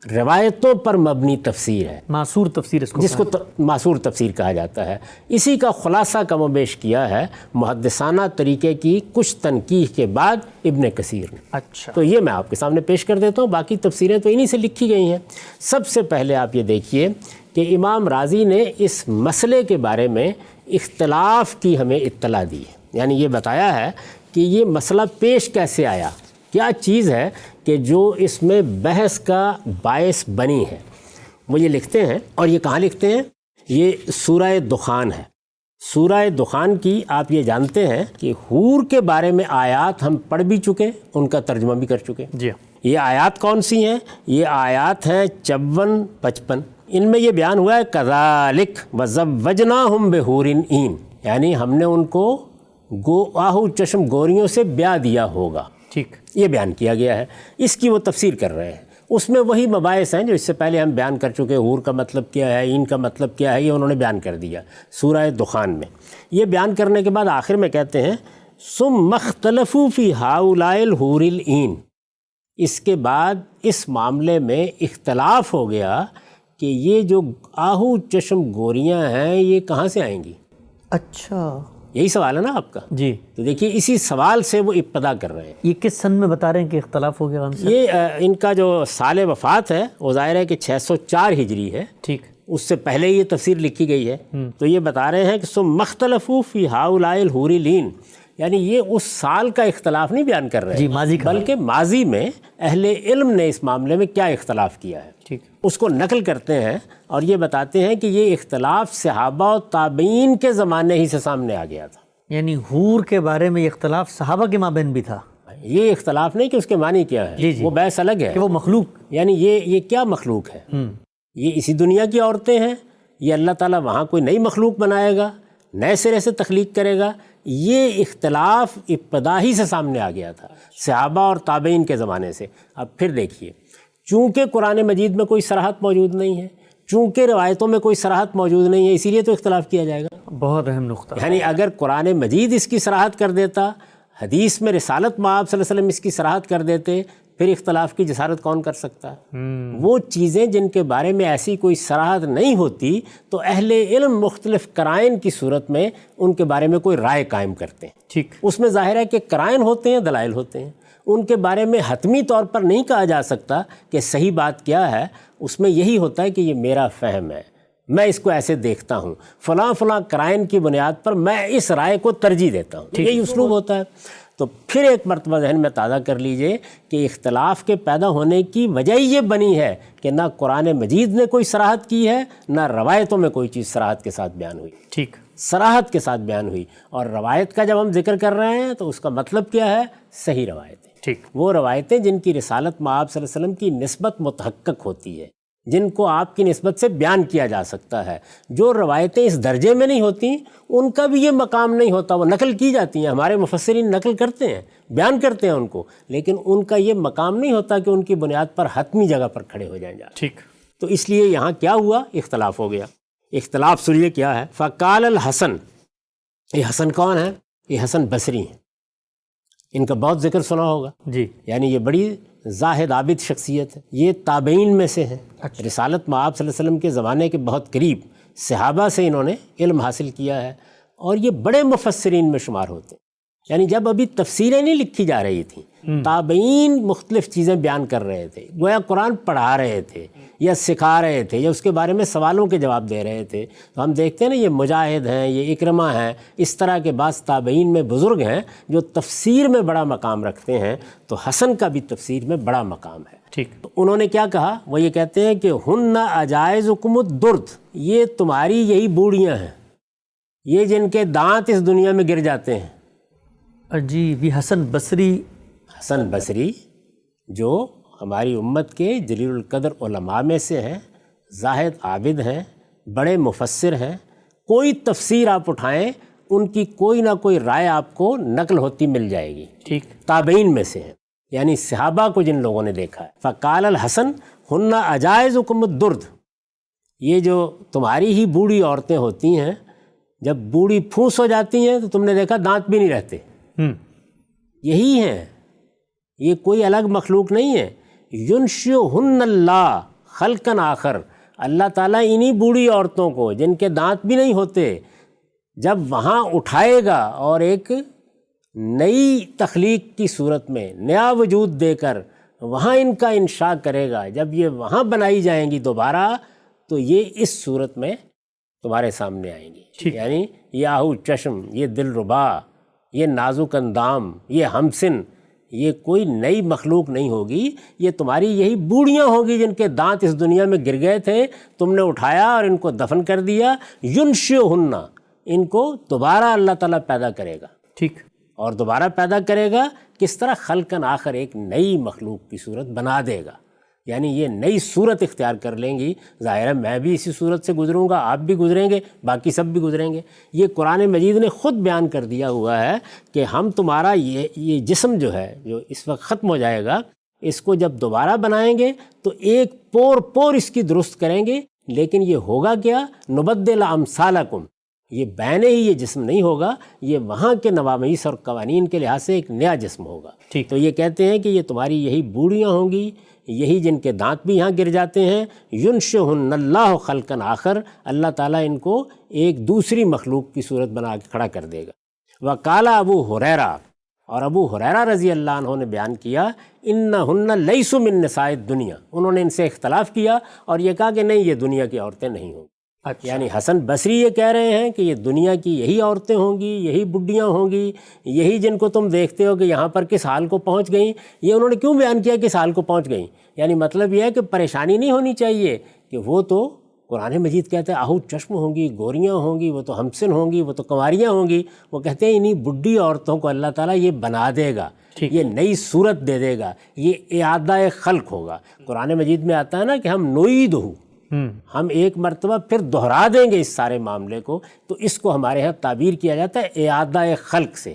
روایتوں پر مبنی تفسیر ہے, معصور تفسیر اس کو, جس کو معصور تفسیر کہا جاتا ہے. اسی کا خلاصہ کم و بیش کیا ہے محدثانہ طریقے کی کچھ تنقیح کے بعد ابن کثیر نے. اچھا. تو یہ میں آپ کے سامنے پیش کر دیتا ہوں. باقی تفسیریں تو انہی سے لکھی گئی ہیں. سب سے پہلے آپ یہ دیکھیے کہ امام راضی نے اس مسئلے کے بارے میں اختلاف کی ہمیں اطلاع دی ہے. یعنی یہ بتایا ہے کہ یہ مسئلہ پیش کیسے آیا, کیا چیز ہے کہ جو اس میں بحث کا باعث بنی ہے. وہ یہ لکھتے ہیں, اور یہ کہاں لکھتے ہیں؟ یہ سورہ دخان ہے. سورہ دخان کی آپ یہ جانتے ہیں کہ حور کے بارے میں آیات ہم پڑھ بھی چکے, ان کا ترجمہ بھی کر چکے. جی. یہ آیات کون سی ہیں؟ یہ آیات ہیں 54-55. ان میں یہ بیان ہوا ہے کذالک وزوجناہم بحور عین, یعنی ہم نے ان کو آہو چشم گوریوں سے بیاہ دیا ہوگا. ٹھیک. یہ بیان کیا گیا ہے. اس کی وہ تفسیر کر رہے ہیں. اس میں وہی مباحث ہیں جو اس سے پہلے ہم بیان کر چکے. حور کا مطلب کیا ہے، این کا مطلب کیا ہے، یہ انہوں نے بیان کر دیا سورہ دخان میں. یہ بیان کرنے کے بعد آخر میں کہتے ہیں ثم اختلفوا فی ہؤلاء الحور العین. اس کے بعد اس معاملے میں اختلاف ہو گیا کہ یہ جو آہو چشم گوریاں ہیں یہ کہاں سے آئیں گی. اچھا، یہی سوال ہے نا آپ کا. جی. تو دیکھیے اسی سوال سے وہ ابتدا کر رہے ہیں. یہ کس سن میں بتا رہے ہیں کہ اختلاف ہو گیا ہم سے؟ یہ ان کا جو سال وفات ہے وہ ظاہر ہے کہ 604 ہجری ہے. ٹھیک. اس سے پہلے یہ تفسیر لکھی گئی ہے. تو یہ بتا رہے ہیں کہ ثم اختلفوا فی ہؤلاء الحور العین، یعنی یہ اس سال کا اختلاف نہیں بیان کر رہے جی، ماضی کا، بلکہ ماضی میں اہل علم نے اس معاملے میں کیا اختلاف کیا ہے ٹھیک، اس کو نقل کرتے ہیں. اور یہ بتاتے ہیں کہ یہ اختلاف صحابہ و تابعین کے زمانے ہی سے سامنے آ گیا تھا. یعنی حور کے بارے میں یہ اختلاف صحابہ کے مابین بھی تھا. یہ اختلاف نہیں کہ اس کے معنی کیا ہے، جی. وہ بحث الگ ہے کہ وہ مخلوق، یعنی یہ کیا مخلوق ہے. یہ اسی دنیا کی عورتیں ہیں، یہ اللہ تعالیٰ وہاں کوئی نئی مخلوق بنائے گا، نئے سرے سے تخلیق کرے گا. یہ اختلاف ابتدا ہی سے سامنے آ گیا تھا صحابہ اور تابعین کے زمانے سے. اب پھر دیکھیے، چونکہ قرآن مجید میں کوئی صراحت موجود نہیں ہے، چونکہ روایتوں میں کوئی صراحت موجود نہیں ہے، اسی لیے تو اختلاف کیا جائے گا. بہت اہم نقطہ. یعنی اگر قرآن مجید اس کی صراحت کر دیتا، حدیث میں رسالت مآب صلی اللہ علیہ وسلم اس کی صراحت کر دیتے، پھر اختلاف کی جسارت کون کر سکتا ہے؟ وہ چیزیں جن کے بارے میں ایسی کوئی صراحت نہیں ہوتی تو اہل علم مختلف قرائن کی صورت میں ان کے بارے میں کوئی رائے قائم کرتے ہیں. ٹھیک. اس میں ظاہر ہے کہ قرائن ہوتے ہیں، دلائل ہوتے ہیں. ان کے بارے میں حتمی طور پر نہیں کہا جا سکتا کہ صحیح بات کیا ہے. اس میں یہی ہوتا ہے کہ یہ میرا فہم ہے، میں اس کو ایسے دیکھتا ہوں، فلاں فلاں قرائن کی بنیاد پر میں اس رائے کو ترجیح دیتا ہوں. یہی اسلوب ہوتا ہے. تو پھر ایک مرتبہ ذہن میں تازہ کر لیجئے کہ اختلاف کے پیدا ہونے کی وجہ یہ بنی ہے کہ نہ قرآن مجید نے کوئی صراحت کی ہے، نہ روایتوں میں کوئی چیز صراحت کے ساتھ بیان ہوئی. ٹھیک. صراحت کے ساتھ بیان ہوئی. اور روایت کا جب ہم ذکر کر رہے ہیں تو اس کا مطلب کیا ہے؟ صحیح روایتیں. ٹھیک. وہ روایتیں جن کی رسالت مآب صلی اللہ علیہ وسلم کی نسبت متحقق ہوتی ہے، جن کو آپ کی نسبت سے بیان کیا جا سکتا ہے. جو روایتیں اس درجے میں نہیں ہوتی ان کا بھی یہ مقام نہیں ہوتا. وہ نقل کی جاتی ہیں، ہمارے مفسرین نقل کرتے ہیں، بیان کرتے ہیں ان کو، لیکن ان کا یہ مقام نہیں ہوتا کہ ان کی بنیاد پر حتمی جگہ پر کھڑے ہو جائیں. ٹھیک. تو اس لیے یہاں کیا ہوا؟ اختلاف ہو گیا. اختلاف سنیے کیا ہے. فقال الحسن، یہ حسن کون ہے؟ یہ حسن بصری ہیں. ان کا بہت ذکر سنا ہوگا. جی. یعنی یہ بڑی زاہد عابد شخصیت ہے. یہ تابعین میں سے ہیں. رسالت مآب صلی اللہ علیہ وسلم کے زمانے کے بہت قریب صحابہ سے انہوں نے علم حاصل کیا ہے، اور یہ بڑے مفسرین میں شمار ہوتے ہیں. یعنی جب ابھی تفسیریں نہیں لکھی جا رہی تھیں، تابعین مختلف چیزیں بیان کر رہے تھے، گویا قرآن پڑھا رہے تھے یا سکھا رہے تھے یا اس کے بارے میں سوالوں کے جواب دے رہے تھے. تو ہم دیکھتے ہیں نا، یہ مجاہد ہیں، یہ اکرمہ ہیں، اس طرح کے بعض تابعین میں بزرگ ہیں جو تفسیر میں بڑا مقام رکھتے ہیں. تو حسن کا بھی تفسیر میں بڑا مقام ہے. ٹھیک. تو انہوں نے کیا کہا؟ وہ یہ کہتے ہیں کہ ہن عجائزکم الدرد، یہ تمہاری یہی بوڑھیاں ہیں، یہ جن کے دانت اس دنیا میں گر جاتے ہیں. عجیب. یہ حسن بصری جو ہماری امت کے جلیل القدر علماء میں سے ہیں، زاہد عابد ہیں، بڑے مفسر ہیں. کوئی تفسیر آپ اٹھائیں ان کی کوئی نہ کوئی رائے آپ کو نقل ہوتی مل جائے گی. ٹھیک. تابعین میں سے ہیں، یعنی صحابہ کو جن لوگوں نے دیکھا ہے. فقال الحسن ہن عجائزکم الدرد، یہ جو تمہاری ہی بوڑھی عورتیں ہوتی ہیں، جب بوڑھی پھوس ہو جاتی ہیں تو تم نے دیکھا دانت بھی نہیں رہتے. یہی ہیں، یہ کوئی الگ مخلوق نہیں ہے. ینشئہن اللہ خلقا آخر، اللہ تعالیٰ انہی بوڑھی عورتوں کو جن کے دانت بھی نہیں ہوتے جب وہاں اٹھائے گا اور ایک نئی تخلیق کی صورت میں نیا وجود دے کر وہاں ان کا انشاء کرے گا. جب یہ وہاں بنائی جائیں گی دوبارہ تو یہ اس صورت میں تمہارے سامنے آئیں گی. یعنی یہ آہو چشم، یہ دل ربا، یہ نازک اندام، یہ ہمسن، یہ کوئی نئی مخلوق نہیں ہوگی. یہ تمہاری یہی بوڑھیاں ہوگی جن کے دانت اس دنیا میں گر گئے تھے، تم نے اٹھایا اور ان کو دفن کر دیا. ینشئہن، ان کو دوبارہ اللہ تعالیٰ پیدا کرے گا. ٹھیک. اور دوبارہ پیدا کرے گا کس طرح؟ خلقاً آخر، ایک نئی مخلوق کی صورت بنا دے گا. یعنی یہ نئی صورت اختیار کر لیں گی، ظاہر ہے میں بھی اسی صورت سے گزروں گا، آپ بھی گزریں گے، باقی سب بھی گزریں گے۔ یہ قرآن مجید نے خود بیان کر دیا ہوا ہے کہ ہم تمہارا یہ جسم جو ہے، جو اس وقت ختم ہو جائے گا، اس کو جب دوبارہ بنائیں گے تو ایک پور اس کی درست کریں گے، لیکن یہ ہوگا کیا؟ نبدل امثالکم، یہ بینے ہی یہ جسم نہیں ہوگا، یہ وہاں کے نوامیس اور قوانین کے لحاظ سے ایک نیا جسم ہوگا۔ تو یہ کہتے ہیں کہ یہ تمہاری یہی بوڑیاں ہوں گی، یہی جن کے دانت بھی یہاں گر جاتے ہیں، ینشئہن اللہ خلقا آخر، اللہ تعالیٰ ان کو ایک دوسری مخلوق کی صورت بنا کے کھڑا کر دے گا۔ وقال ابو ہریرہ، اور ابو ہریرہ رضی اللہ عنہ نے بیان کیا، انہن لیسوا من نساء الدنیا، انہوں نے ان سے اختلاف کیا اور یہ کہا کہ نہیں، یہ دنیا کی عورتیں نہیں ہوں۔ یعنی حسن بصری یہ کہہ رہے ہیں کہ یہ دنیا کی یہی عورتیں ہوں گی، یہی بڈیاں ہوں گی، یہی جن کو تم دیکھتے ہو کہ یہاں پر کس حال کو پہنچ گئیں۔ یہ انہوں نے کیوں بیان کیا کس حال کو پہنچ گئیں؟ یعنی مطلب یہ ہے کہ پریشانی نہیں ہونی چاہیے، کہ وہ تو قرآن مجید کہتے ہیں آہو چشم ہوں گی، گوریاں ہوں گی، وہ تو ہمسن ہوں گی، وہ تو کنواریاں ہوں گی۔ وہ کہتے ہیں انہی بڈھی عورتوں کو اللہ تعالیٰ یہ بنا دے گا، یہ نئی صورت دے دے گا، یہ اعادہ خلق ہوگا۔ قرآن مجید میں آتا ہے نا کہ ہم نعیدہ، ہم ایک مرتبہ پھر دہرا دیں گے اس سارے معاملے کو، تو اس کو ہمارے ہاں تعبیر کیا جاتا ہے اعادہ خلق سے۔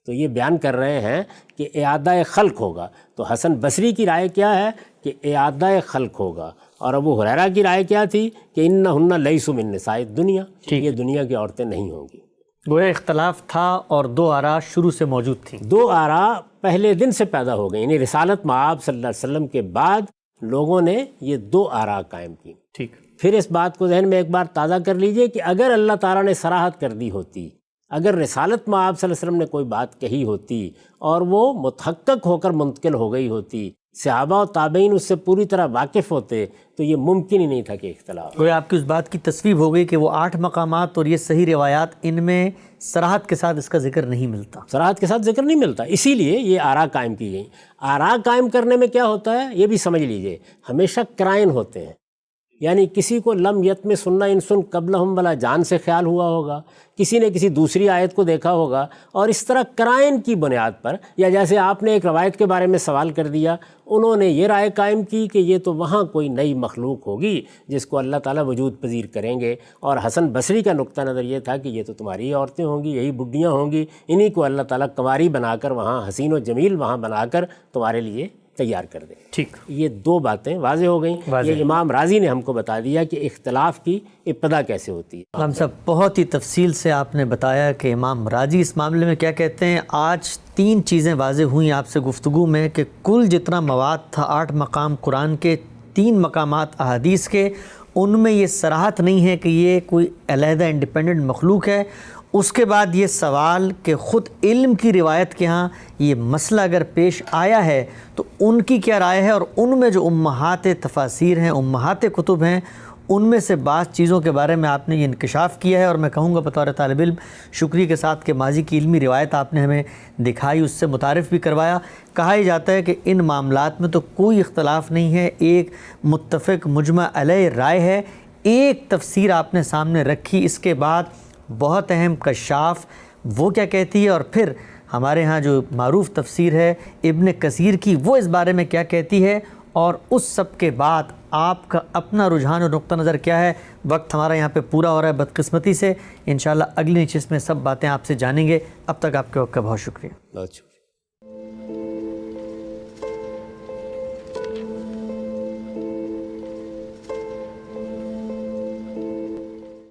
تو یہ بیان کر رہے ہیں کہ اعادہ خلق ہوگا۔ تو حسن بصری کی رائے کیا ہے کہ اعادہ خلق ہوگا، اور ابو ہریرہ کی رائے کیا تھی کہ انہن لیسوا من نساء الدنیا، یہ دنیا کی عورتیں نہیں ہوں گی۔ گویا اختلاف تھا اور دو آراء شروع سے موجود تھیں، دو آراء پہلے دن سے پیدا ہو گئی، یعنی رسالت مآب صلی اللہ علیہ وسلم کے بعد لوگوں نے یہ دو آراء قائم کی۔ ٹھیک، پھر اس بات کو ذہن میں ایک بار تازہ کر لیجئے کہ اگر اللہ تعالیٰ نے صراحت کر دی ہوتی، اگر رسالت مآب صلی اللہ علیہ وسلم نے کوئی بات کہی ہوتی اور وہ متحقق ہو کر منتقل ہو گئی ہوتی، صحابہ و تابعین اس سے پوری طرح واقف ہوتے، تو یہ ممکن ہی نہیں تھا کہ اختلاف۔ گویا آپ کی اس بات کی تصویب ہو گئی کہ وہ 8 مقامات اور یہ صحیح روایات، ان میں صراحت کے ساتھ اس کا ذکر نہیں ملتا، صراحت کے ساتھ ذکر نہیں ملتا، اسی لیے یہ آراء قائم کی گئی۔ آراء قائم کرنے میں کیا ہوتا ہے یہ بھی سمجھ لیجئے، ہمیشہ قرائن ہوتے ہیں، یعنی کسی کو لم یتم سننا انسن قبلہم ولا جان سے خیال ہوا ہوگا، کسی نے کسی دوسری آیت کو دیکھا ہوگا، اور اس طرح قرائن کی بنیاد پر، یا جیسے آپ نے ایک روایت کے بارے میں سوال کر دیا، انہوں نے یہ رائے قائم کی کہ یہ تو وہاں کوئی نئی مخلوق ہوگی جس کو اللہ تعالیٰ وجود پذیر کریں گے، اور حسن بصری کا نقطہ نظر یہ تھا کہ یہ تو تمہاری عورتیں ہوں گی، یہی بڈیاں ہوں گی، انہی کو اللہ تعالیٰ کنواری بنا کر وہاں حسین و جمیل وہاں بنا کر تمہارے لیے تیار کر دیں۔ ٹھیک، یہ دو باتیں واضح ہو گئیں۔ یہ امام راضی نے ہم کو بتا دیا کہ اختلاف کی ابتدا کیسے ہوتی ہے۔ ہم سب بہت ہی تفصیل سے آپ نے بتایا کہ امام راضی اس معاملے میں کیا کہتے ہیں۔ آج 3 چیزیں واضح ہوئیں آپ سے گفتگو میں کہ کل جتنا مواد تھا 8 مقام قرآن کے، 3 مقامات احادیث کے، ان میں یہ صراحت نہیں ہے کہ یہ کوئی علیحدہ انڈیپینڈنٹ مخلوق ہے۔ اس کے بعد یہ سوال کہ خود علم کی روایت کے ہاں یہ مسئلہ اگر پیش آیا ہے تو ان کی کیا رائے ہے، اور ان میں جو امہات تفاسیر ہیں، امہات کتب ہیں، ان میں سے بعض چیزوں کے بارے میں آپ نے یہ انکشاف کیا ہے، اور میں کہوں گا بطور طالب علم شکریہ کے ساتھ کہ ماضی کی علمی روایت آپ نے ہمیں دکھائی، اس سے متعارف بھی کروایا۔ کہا ہی جاتا ہے کہ ان معاملات میں تو کوئی اختلاف نہیں ہے، ایک متفق مجمع علیہ رائے ہے۔ ایک تفسیر آپ نے سامنے رکھی، اس کے بعد بہت اہم کشاف وہ کیا کہتی ہے، اور پھر ہمارے ہاں جو معروف تفسیر ہے ابن کثیر کی، وہ اس بارے میں کیا کہتی ہے، اور اس سب کے بعد آپ کا اپنا رجحان اور نقطہ نظر کیا ہے۔ وقت ہمارا یہاں پہ پورا ہو رہا ہے بدقسمتی سے، انشاءاللہ اگلی نشست میں سب باتیں آپ سے جانیں گے۔ اب تک آپ کے وقت کا بہت شکریہ۔ بہت شکریہ۔